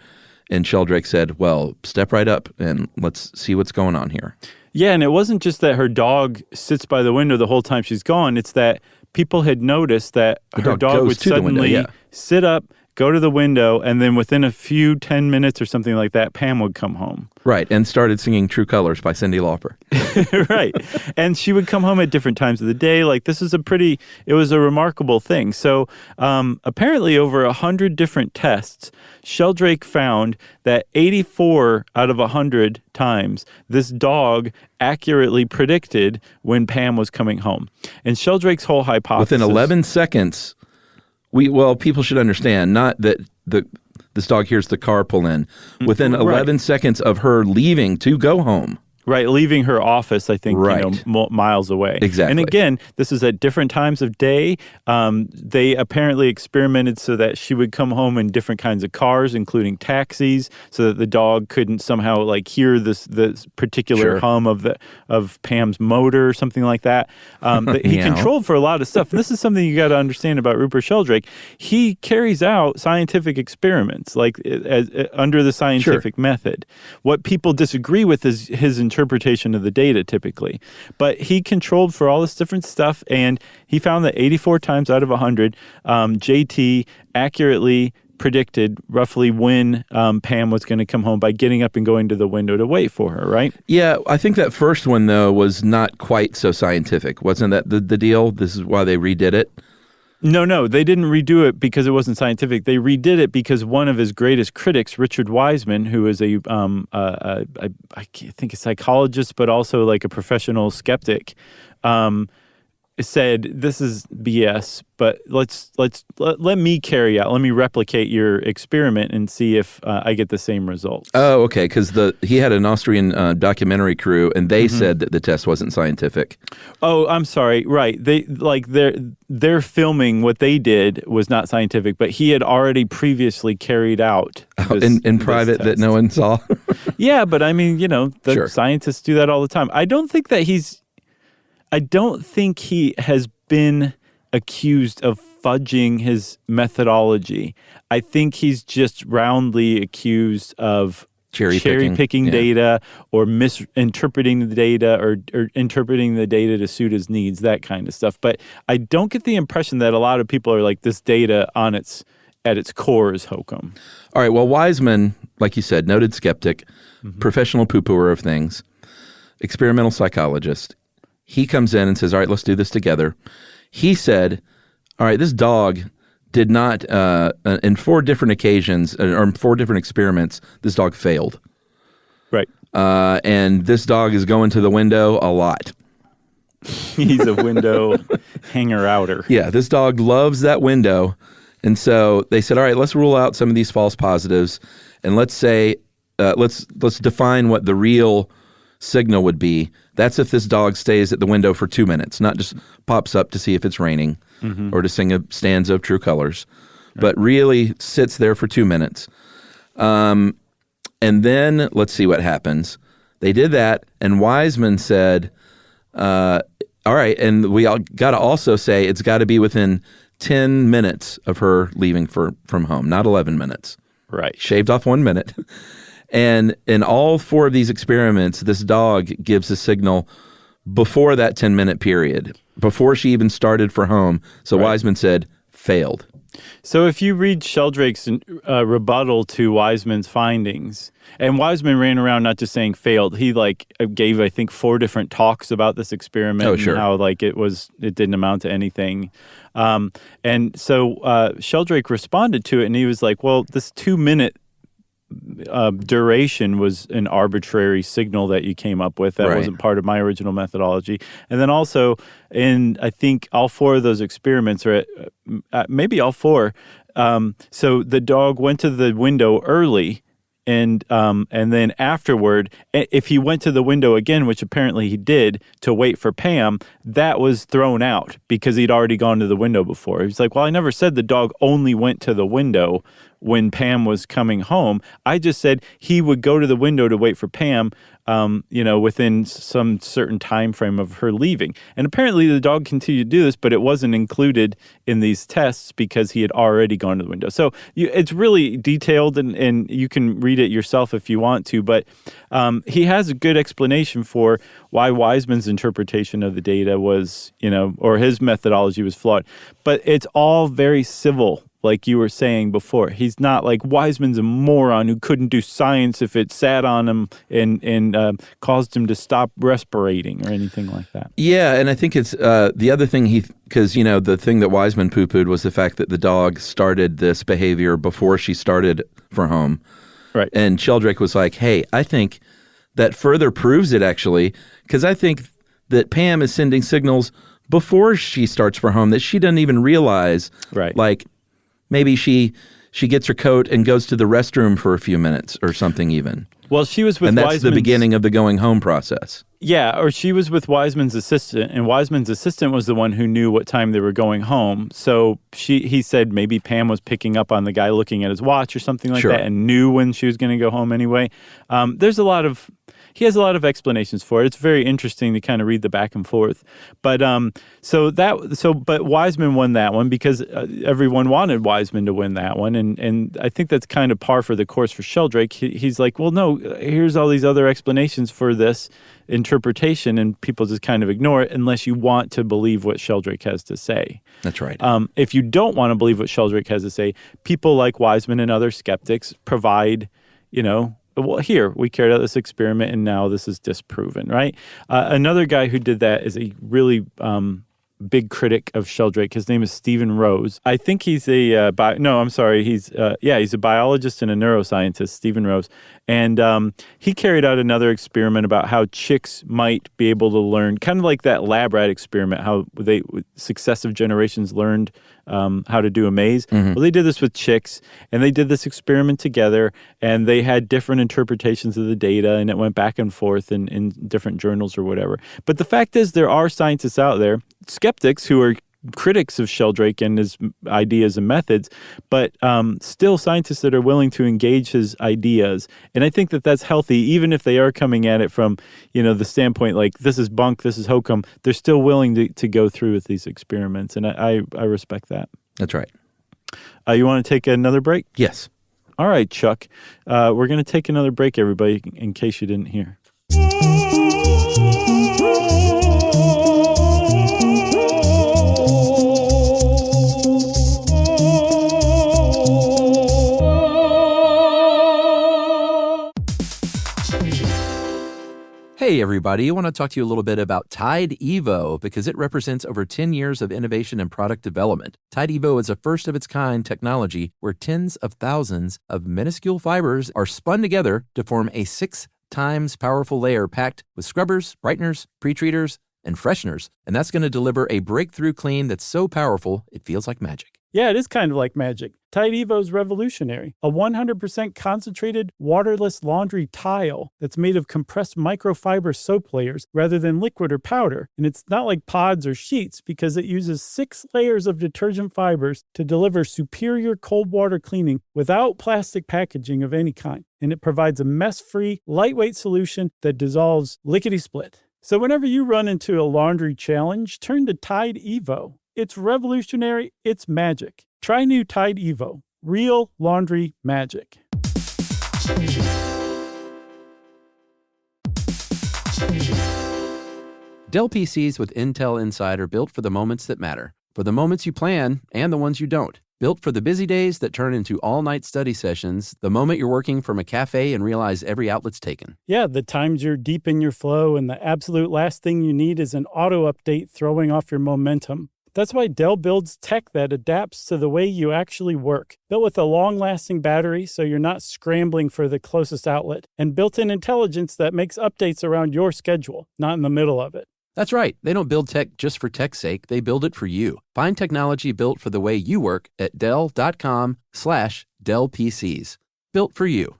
Speaker 3: And Sheldrake said, well, step right up and let's see what's going on here.
Speaker 5: Yeah, and it wasn't just that her dog sits by the window the whole time she's gone. It's that people had noticed that her dog would suddenly sit up, go to the window, and then within a few 10 minutes or something like that, Pam would come home.
Speaker 3: Right, and started singing True Colors by Cyndi Lauper.
Speaker 5: Right. And she would come home at different times of the day. Like, this is it was a remarkable thing. So apparently over 100 different tests, Sheldrake found that 84 out of 100 times, this dog accurately predicted when Pam was coming home. And Sheldrake's whole hypothesis...
Speaker 3: Within 11 seconds... people should understand, not that this dog hears the car pull in. Within 11 seconds of her leaving to go home.
Speaker 5: Right, leaving her office, I think, miles away.
Speaker 3: Exactly.
Speaker 5: And again, this is at different times of day. They apparently experimented so that she would come home in different kinds of cars, including taxis, so that the dog couldn't somehow hear this particular hum of Pam's motor or something like that. But he controlled for a lot of stuff. This is something you got to understand about Rupert Sheldrake. He carries out scientific experiments, under the scientific method. What people disagree with is his interpretation of the data typically. But he controlled for all this different stuff, and he found that 84 times out of 100, JT accurately predicted roughly when Pam was going to come home by getting up and going to the window to wait for her, right?
Speaker 3: Yeah, I think that first one, though, was not quite so scientific. Wasn't that the deal? This is why they redid it?
Speaker 5: No, they didn't redo it because it wasn't scientific. They redid it because one of his greatest critics, Richard Wiseman, who is I think a psychologist, but also a professional skeptic, said, this is BS, but let me carry out, let me replicate your experiment and see if I get the same results. Oh,
Speaker 3: okay, because he had an Austrian documentary crew, and they said that the test wasn't scientific.
Speaker 5: Oh, I'm sorry. Right. Their filming, what they did was not scientific, but he had already previously carried out
Speaker 3: in private that no one saw.
Speaker 5: Yeah, but I mean, scientists do that all the time. I don't think he has been accused of fudging his methodology. I think he's just roundly accused of cherry picking data or misinterpreting the data or interpreting the data to suit his needs, that kind of stuff. But I don't get the impression that a lot of people are like, this data at its core is hokum.
Speaker 3: All right. Well, Wiseman, like you said, noted skeptic, professional poo-pooer of things, experimental psychologist. He comes in and says, all right, let's do this together. He said, all right, this dog did not, in 4 different occasions, or 4 different experiments, this dog failed.
Speaker 5: Right.
Speaker 3: And this dog is going to the window a lot.
Speaker 5: He's a window hanger-outer.
Speaker 3: Yeah, this dog loves that window. And so they said, all right, let's rule out some of these false positives, and let's say, let's define what the real signal would be. That's if this dog stays at the window for 2 minutes, not just pops up to see if it's raining or to sing a stanza of True Colors, but really sits there for 2 minutes. And then let's see what happens. They did that, and Wiseman said, all right, and we got to also say it's got to be within 10 minutes of her leaving from home, not 11 minutes.
Speaker 5: Right.
Speaker 3: Shaved off 1 minute. And in all 4 of these experiments, this dog gives a signal before that 10-minute period, before she even started for home. So Wiseman said, failed.
Speaker 5: So if you read Sheldrake's rebuttal to Wiseman's findings, and Wiseman ran around not just saying failed, he gave, I think, 4 different talks about this experiment and how it didn't amount to anything. And so Sheldrake responded to it, and he was like, well, this 2-minute duration was an arbitrary signal that you came up with. That wasn't part of my original methodology. And then also in, I think, all 4 of those experiments, or maybe all 4, so the dog went to the window early, and then afterward, if he went to the window again, which apparently he did, to wait for Pam, that was thrown out because he'd already gone to the window before. He was like, well, I never said the dog only went to the window when Pam was coming home. I just said he would go to the window to wait for Pam, within some certain time frame of her leaving. And apparently the dog continued to do this, but it wasn't included in these tests because he had already gone to the window. So it's really detailed, and you can read it yourself if you want to, but he has a good explanation for why Wiseman's interpretation of the data was, or his methodology was flawed. But it's all very civil. Like you were saying before, he's not like Wiseman's a moron who couldn't do science if it sat on him and caused him to stop respirating or anything like that.
Speaker 3: Yeah, and I think it's the other thing because the thing that Wiseman poo-pooed was the fact that the dog started this behavior before she started for home.
Speaker 5: Right.
Speaker 3: And Sheldrake was like, hey, I think that further proves it actually, because I think that Pam is sending signals before she starts for home that she doesn't even realize.
Speaker 5: Right.
Speaker 3: Like, maybe she gets her coat and goes to the restroom for a few minutes or something even.
Speaker 5: Well, she was with
Speaker 3: And that's
Speaker 5: Wiseman's,
Speaker 3: the beginning of the going home process.
Speaker 5: Yeah, or she was with Wiseman's assistant, and Wiseman's assistant was the one who knew what time they were going home. So he said maybe Pam was picking up on the guy looking at his watch or something like that and knew when she was going to go home anyway. He has a lot of explanations for it. It's very interesting to kind of read the back and forth. But but Wiseman won that one because everyone wanted Wiseman to win that one, and I think that's kind of par for the course for Sheldrake. He's like, well, no, here's all these other explanations for this interpretation, and people just kind of ignore it unless you want to believe what Sheldrake has to say.
Speaker 3: That's right.
Speaker 5: If you don't want to believe what Sheldrake has to say, people like Wiseman and other skeptics provide, well, here, we carried out this experiment, and now this is disproven, right? Another guy who did that is a really big critic of Sheldrake. His name is Stephen Rose. I think he's he's a biologist and a neuroscientist, Stephen Rose. And he carried out another experiment about how chicks might be able to learn, kind of like that lab rat experiment, how successive generations learned how to do a maze. Mm-hmm. Well, they did this with chicks, and they did this experiment together, and they had different interpretations of the data, and it went back and forth in different journals or whatever. But the fact is, there are scientists out there, skeptics who are critics of Sheldrake and his ideas and methods, but still scientists that are willing to engage his ideas. And I think that that's healthy, even if they are coming at it from, the standpoint like, this is bunk, this is hokum. They're still willing to go through with these experiments, and I respect that.
Speaker 3: That's right.
Speaker 5: You want to take another break?
Speaker 3: Yes.
Speaker 5: All right, Chuck. We're going to take another break, everybody, in case you didn't hear.
Speaker 6: Hey, everybody. I want to talk to you a little bit about Tide Evo because it represents over 10 years of innovation and product development. Tide Evo is a first-of-its-kind technology where tens of thousands of minuscule fibers are spun together to form a 6 times powerful layer packed with scrubbers, brighteners, pre-treaters, and fresheners. And that's going to deliver a breakthrough clean that's so powerful, it feels like magic.
Speaker 2: Yeah, it is kind of like magic. Tide Evo is revolutionary. A 100% concentrated, waterless laundry tile that's made of compressed microfiber soap layers rather than liquid or powder. And it's not like pods or sheets because it uses 6 layers of detergent fibers to deliver superior cold water cleaning without plastic packaging of any kind. And it provides a mess-free, lightweight solution that dissolves lickety-split. So whenever you run into a laundry challenge, turn to Tide Evo. It's revolutionary. It's magic. Try new Tide Evo. Real laundry magic.
Speaker 6: Dell PCs with Intel Inside are built for the moments that matter, for the moments you plan and the ones you don't. Built for the busy days that turn into all-night study sessions, the moment you're working from a cafe and realize every outlet's taken.
Speaker 2: Yeah, the times you're deep in your flow and the absolute last thing you need is an auto update throwing off your momentum. That's why Dell builds tech that adapts to the way you actually work. Built with a long-lasting battery so you're not scrambling for the closest outlet, and built-in intelligence that makes updates around your schedule, not in the middle of it.
Speaker 6: That's right. They don't build tech just for tech's sake. They build it for you. Find technology built for the way you work at Dell.com/Dell PCs. Built for you.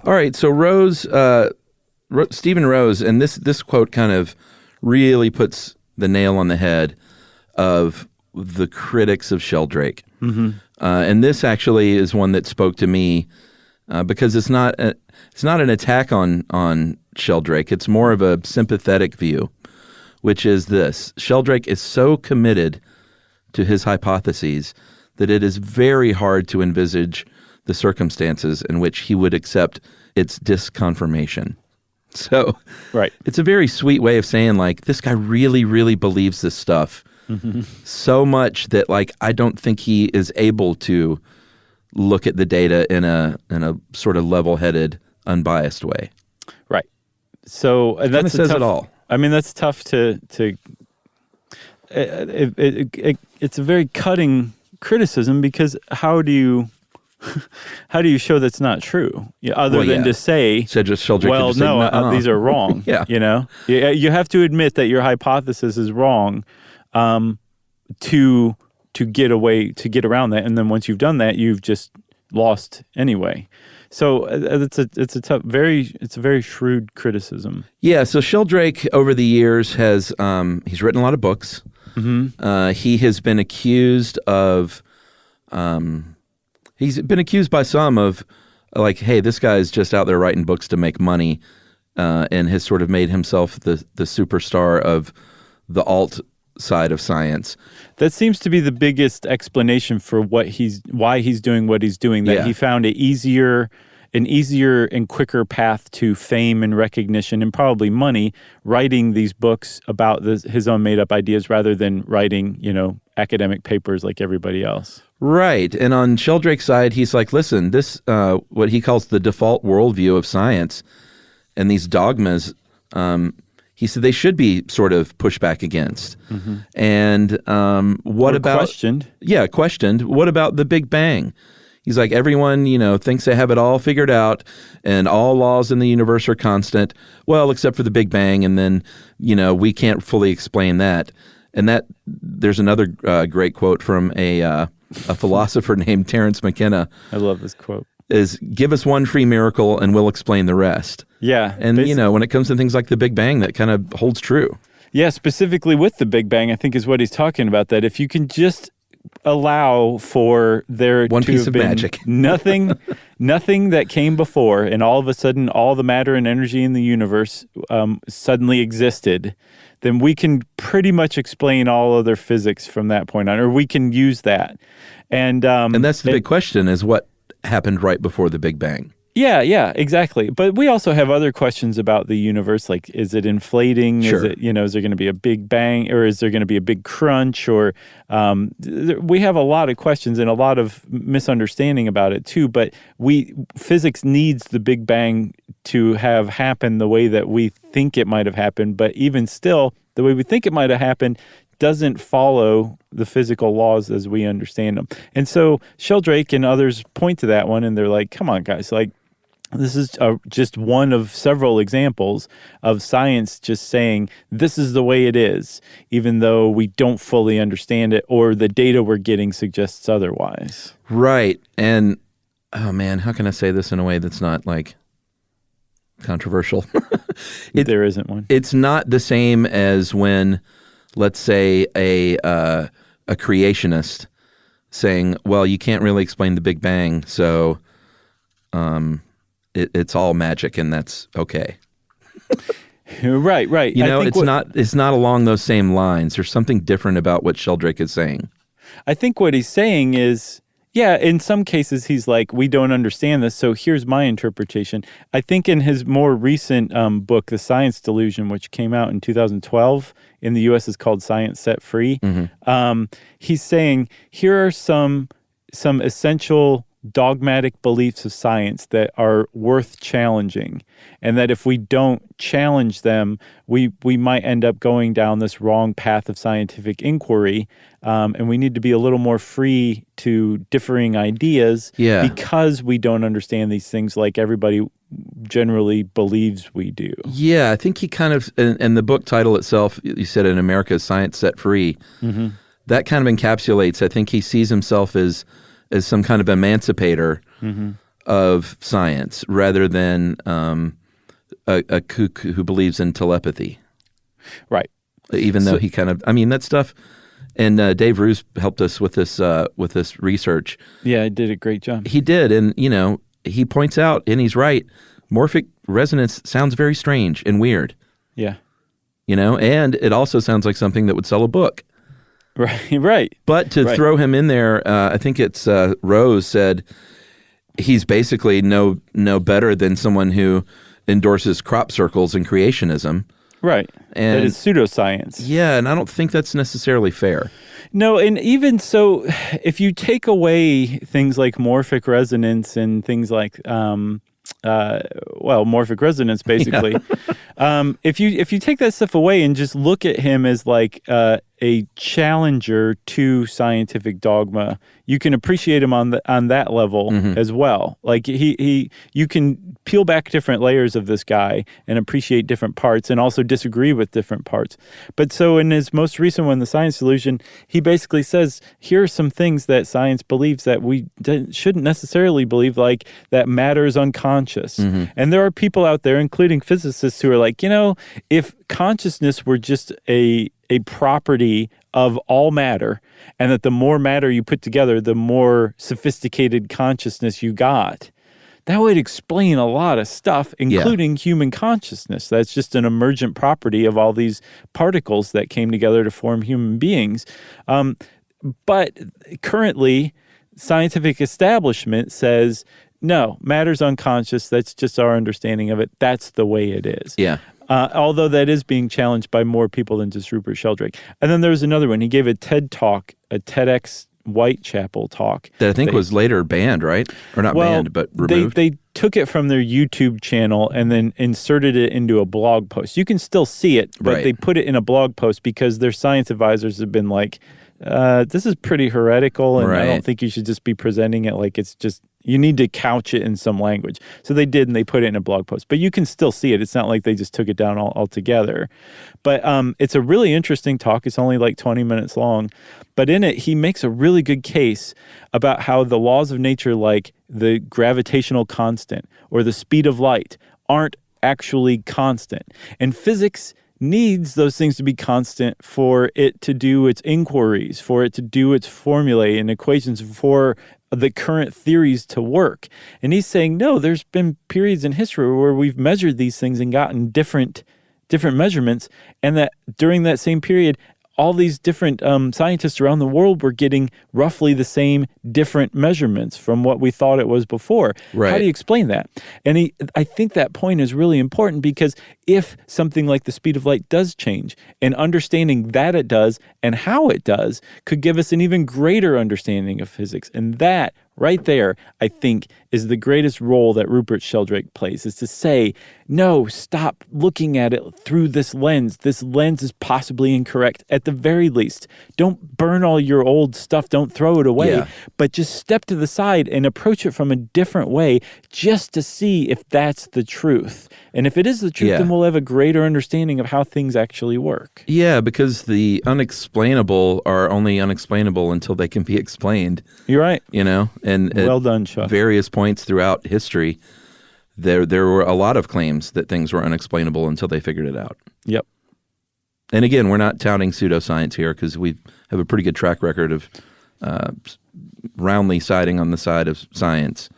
Speaker 3: All right, so Stephen Rose, and this quote kind of really puts the nail on the head of the critics of Sheldrake. Mm-hmm. And this actually is one that spoke to me because it's not an attack on Sheldrake. It's more of a sympathetic view, which is this: Sheldrake is so committed to his hypotheses that it is very hard to envisage the circumstances in which he would accept its disconfirmation. So
Speaker 5: right.
Speaker 3: It's a very sweet way of saying, like, this guy really, really believes this stuff so much that, like, I don't think he is able to look at the data in a sort of level-headed, unbiased way.
Speaker 5: Right. So and that
Speaker 3: says it all.
Speaker 5: I mean, that's tough to it's a very cutting criticism, because how do you show that's not true? Other than to say,
Speaker 3: Sheldrake
Speaker 5: well, no, these are wrong.
Speaker 3: Yeah.
Speaker 5: You know, you have to admit that your hypothesis is wrong to get around that. And then once you've done that, you've just lost anyway. So it's a very shrewd criticism.
Speaker 3: Yeah. So Sheldrake over the years has he's written a lot of books. Mm-hmm. He has been accused of he's been accused by some of, like, hey, this guy's just out there writing books to make money, and has sort of made himself the superstar of the alt side of science.
Speaker 5: That seems to be the biggest explanation for why he's doing what he's doing. That he found an easier and quicker path to fame and recognition and probably money writing these books about his own made-up ideas rather than writing, academic papers like everybody else.
Speaker 3: Right. And on Sheldrake's side, he's like, listen, this, what he calls the default worldview of science and these dogmas, he said they should be sort of pushed back against. Mm-hmm. And what about...
Speaker 5: questioned.
Speaker 3: Yeah, questioned. What about the Big Bang? He's like, everyone, thinks they have it all figured out and all laws in the universe are constant. Well, except for the Big Bang. And then, we can't fully explain that. And there's another great quote from a philosopher named Terence McKenna.
Speaker 5: I love this quote.
Speaker 3: Is, give us one free miracle and we'll explain the rest.
Speaker 5: Yeah.
Speaker 3: And, when it comes to things like the Big Bang, that kind of holds true.
Speaker 5: Yeah, specifically with the Big Bang, I think is what he's talking about, that if you can just allow for there
Speaker 3: one
Speaker 5: to
Speaker 3: piece
Speaker 5: have
Speaker 3: of
Speaker 5: been
Speaker 3: magic.
Speaker 5: nothing that came before, and all of a sudden all the matter and energy in the universe suddenly existed, then we can pretty much explain all other physics from that point on, or we can use that. And
Speaker 3: that's the big question, is what happened right before the Big Bang.
Speaker 5: Yeah, exactly. But we also have other questions about the universe, like, is it inflating?
Speaker 3: Sure.
Speaker 5: Is it, is there going to be a big bang, or is there going to be a big crunch? Or we have a lot of questions and a lot of misunderstanding about it too. But physics needs the Big Bang to have happened the way that we think it might have happened. But even still, the way we think it might have happened doesn't follow the physical laws as we understand them. And so Sheldrake and others point to that one, and they're like, come on, guys, like, this is just one of several examples of science just saying this is the way it is, even though we don't fully understand it or the data we're getting suggests otherwise.
Speaker 3: Right. And, oh man, how can I say this in a way that's not like controversial?
Speaker 5: There isn't one.
Speaker 3: It's not the same as when, let's say, a creationist saying, well, you can't really explain the Big Bang, so it's all magic and that's okay.
Speaker 5: Right.
Speaker 3: You know, it's not along those same lines. There's something different about what Sheldrake is saying.
Speaker 5: I think what he's saying is, yeah, in some cases he's like, we don't understand this, so here's my interpretation. I think in his more recent book, The Science Delusion, which came out in 2012, in the U.S. is called Science Set Free, he's saying, here are some essential dogmatic beliefs of science that are worth challenging, and that if we don't challenge them, we might end up going down this wrong path of scientific inquiry, and we need to be a little more free to differing ideas because we don't understand these things like everybody generally believes we do. Yeah,
Speaker 3: I think he kind of, and the book title itself, you said in America, Science Set Free, that kind of encapsulates, I think he sees himself as some kind of emancipator of science rather than a kook who believes in telepathy.
Speaker 5: Right.
Speaker 3: Even though he kind of, I mean, that stuff, and Dave Roos helped us with this research.
Speaker 5: Yeah, he did a great job.
Speaker 3: He did, and, you know, he points out, and he's right, morphic resonance sounds very strange and weird.
Speaker 5: Yeah.
Speaker 3: You know, and it also sounds like something that would sell a book.
Speaker 5: Right.
Speaker 3: But to throw him in there, I think it's Rose said he's basically no better than someone who endorses crop circles and creationism.
Speaker 5: Right. And that is pseudoscience.
Speaker 3: Yeah, and I don't think that's necessarily fair.
Speaker 5: No, and even so, if you take away things like morphic resonance and things like morphic resonance, basically. If you take that stuff away and just look at him as like a challenger to scientific dogma, you can appreciate him on that level as well. Like you can peel back different layers of this guy and appreciate different parts, and also disagree with different parts. But so in his most recent one, The Science Delusion, he basically says, here are some things that science believes that we shouldn't necessarily believe, like that matter is unconscious. And there are people out there, including physicists, who are like, you know, if consciousness were just a property of all matter, and that the more matter you put together, the more sophisticated consciousness you got, that would explain a lot of stuff, including human consciousness. That's just an emergent property of all these particles that came together to form human beings. But currently, scientific establishment says, no, matter's unconscious. That's just our understanding of it. That's the way it is.
Speaker 3: Yeah.
Speaker 5: Although that is being challenged by more people than just Rupert Sheldrake. And then there was another one. He gave a TED talk, a TEDx Whitechapel talk.
Speaker 3: That I think was later banned, right? Or not banned, but removed.
Speaker 5: They took it from their YouTube channel and then inserted it into a blog post. You can still see it, but they put it in a blog post because their science advisors have been like, this is pretty heretical, and I don't think you should just be presenting it like it's just, you need to couch it in some language. So they did, and they put it in a blog post. But you can still see it. It's not like they just took it down altogether. But it's a really interesting talk. It's only like 20 minutes long. But in it, he makes a really good case about how the laws of nature, like the gravitational constant or the speed of light, aren't actually constant. And physics needs those things to be constant for it to do its inquiries, for it to do its formulae and equations, for the current theories to work. And he's saying, no, there's been periods in history where we've measured these things and gotten different measurements, and that during that same period, all these different scientists around the world were getting roughly the same different measurements from what we thought it was before.
Speaker 3: Right.
Speaker 5: How do you explain that? And I think that point is really important, because if something like the speed of light does change, and understanding that it does and how it does could give us an even greater understanding of physics. And that right there, I think, is the greatest role that Rupert Sheldrake plays, is to say, no, stop looking at it through this lens. This lens is possibly incorrect. At the very least, don't burn all your old stuff. Don't throw it away, but just step to the side and approach it from a different way just to see if that's the truth. And if it is the truth, then we'll have a greater understanding of how things actually work.
Speaker 3: Yeah, because the unexplainable are only unexplainable until they can be explained.
Speaker 5: You're right.
Speaker 3: And
Speaker 5: well done, Chuck.
Speaker 3: Various points throughout history, there were a lot of claims that things were unexplainable until they figured it out.
Speaker 5: Yep.
Speaker 3: And again, we're not touting pseudoscience here because we have a pretty good track record of roundly siding on the side of science.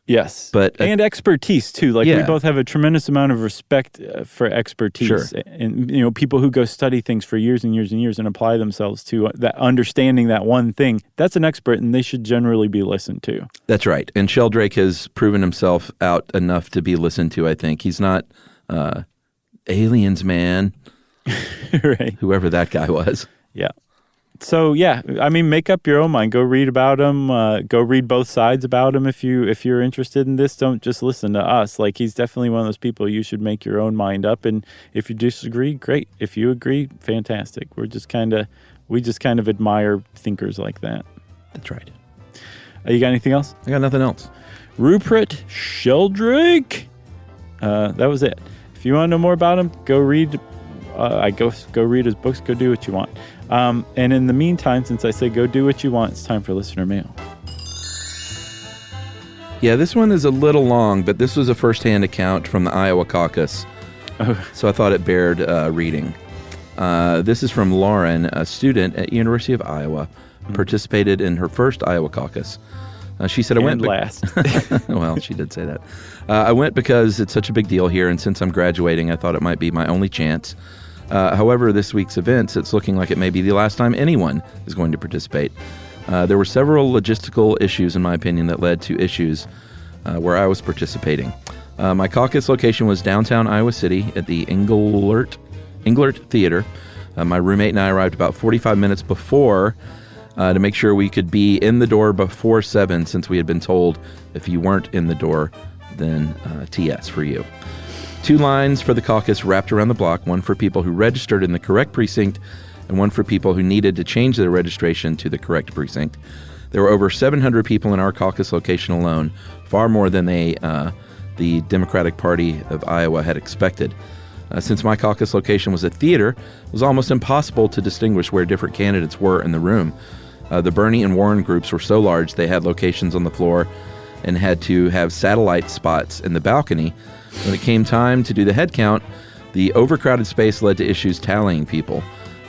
Speaker 5: Yes, and expertise too. Like we both have a tremendous amount of respect for expertise, and people who go study things for years and years and years and apply themselves to that understanding that one thing. That's an expert, and they should generally be listened to.
Speaker 3: That's right. And Sheldrake has proven himself out enough to be listened to. I think he's not aliens, man.
Speaker 5: Right.
Speaker 3: Whoever that guy was.
Speaker 5: Yeah. So make up your own mind. Go read about him. Go read both sides about him if you're interested in this. Don't just listen to us. Like, he's definitely one of those people you should make your own mind up. And if you disagree, great. If you agree, fantastic. We just kind of admire thinkers like that.
Speaker 3: That's right.
Speaker 5: You got anything else?
Speaker 3: I got nothing else.
Speaker 5: Rupert Sheldrake. That was it. If you want to know more about him, go read. Go read his books. Go do what you want. And in the meantime, since I say go do what you want, it's time for listener mail.
Speaker 3: Yeah, this one is a little long, but this was a firsthand account from the Iowa caucus. So I thought it bared reading. This is from Lauren, a student at University of Iowa, participated in her first Iowa caucus. She said, I went
Speaker 5: last.
Speaker 3: Well, she did say that. I went because it's such a big deal here, and since I'm graduating, I thought it might be my only chance. However, this week's events, it's looking like it may be the last time anyone is going to participate. There were several logistical issues, in my opinion, that led to issues where I was participating. My caucus location was downtown Iowa City at the Englert Theater. My roommate and I arrived about 45 minutes before to make sure we could be in the door before 7, since we had been told if you weren't in the door, then TS for you. 2 lines for the caucus wrapped around the block, one for people who registered in the correct precinct and one for people who needed to change their registration to the correct precinct. There were over 700 people in our caucus location alone, far more than the Democratic Party of Iowa had expected. Since my caucus location was a theater, it was almost impossible to distinguish where different candidates were in the room. The Bernie and Warren groups were so large they had locations on the floor and had to have satellite spots in the balcony. When it came time to do the head count, the overcrowded space led to issues tallying people.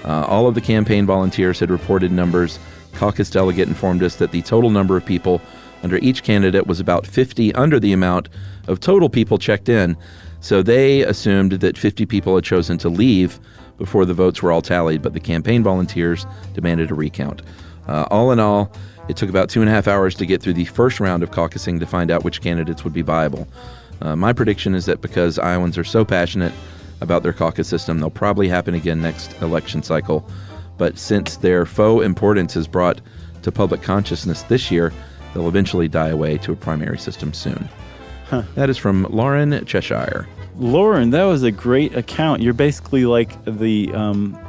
Speaker 3: All of the campaign volunteers had reported numbers. Caucus delegate informed us that the total number of people under each candidate was about 50 under the amount of total people checked in. So they assumed that 50 people had chosen to leave before the votes were all tallied, but the campaign volunteers demanded a recount. All in all, it took about 2.5 hours to get through the first round of caucusing to find out which candidates would be viable. My prediction is that because Iowans are so passionate about their caucus system, they'll probably happen again next election cycle. But since their faux importance is brought to public consciousness this year, they'll eventually die away to a primary system soon. That is from Lauren, Cheshire.
Speaker 5: Lauren, that was a great account. You're basically like the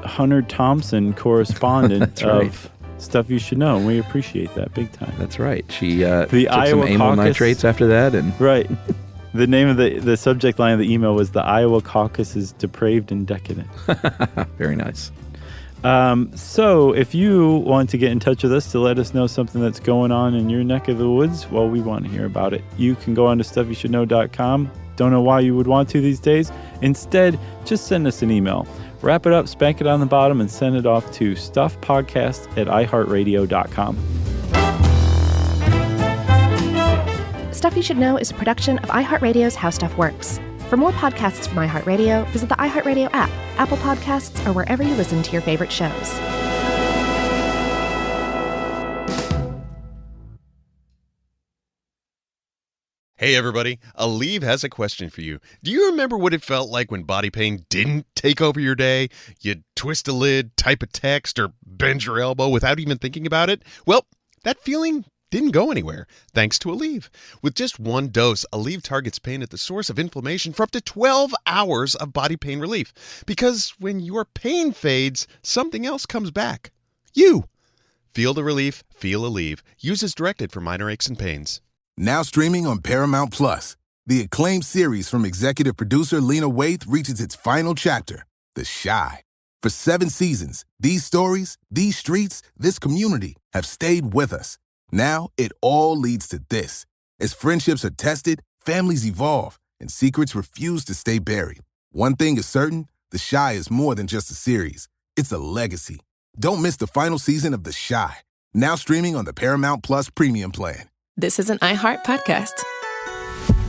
Speaker 5: Hunter Thompson correspondent
Speaker 3: right.
Speaker 5: of Stuff You Should Know. And we appreciate that big time.
Speaker 3: That's right. She took
Speaker 5: Iowa
Speaker 3: some amyl
Speaker 5: caucus,
Speaker 3: nitrates after that. And
Speaker 5: right. The name of the subject line of the email was "The Iowa Caucus is Depraved and Decadent."
Speaker 3: Very nice.
Speaker 5: So if you want to get in touch with us to let us know something that's going on in your neck of the woods, well, we want to hear about it. You can go on to stuffyoushouldknow.com. Don't know why you would want to these days. Instead, just send us an email. Wrap it up, spank it on the bottom, and send it off to stuffpodcast@iheartradio.com.
Speaker 4: Stuff You Should Know is a production of iHeartRadio's How Stuff Works. For more podcasts from iHeartRadio, visit the iHeartRadio app, Apple Podcasts, or wherever you listen to your favorite shows.
Speaker 8: Hey everybody, Aleve has a question for you. Do you remember what it felt like when body pain didn't take over your day? You'd twist a lid, type a text, or bend your elbow without even thinking about it? Well, that feeling didn't go anywhere, thanks to Aleve. With just one dose, Aleve targets pain at the source of inflammation for up to 12 hours of body pain relief. Because when your pain fades, something else comes back. You! Feel the relief, feel Aleve. Use as directed for minor aches and pains.
Speaker 9: Now streaming on Paramount Plus, the acclaimed series from executive producer Lena Waithe reaches its final chapter, The Chi. For 7 seasons, these stories, these streets, this community have stayed with us. Now it all leads to this. As friendships are tested, families evolve, and secrets refuse to stay buried. One thing is certain, The Chi is more than just a series. It's a legacy. Don't miss the final season of The Chi, now streaming on the Paramount Plus Premium plan.
Speaker 1: This is an iHeart podcast.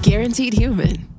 Speaker 1: Guaranteed human.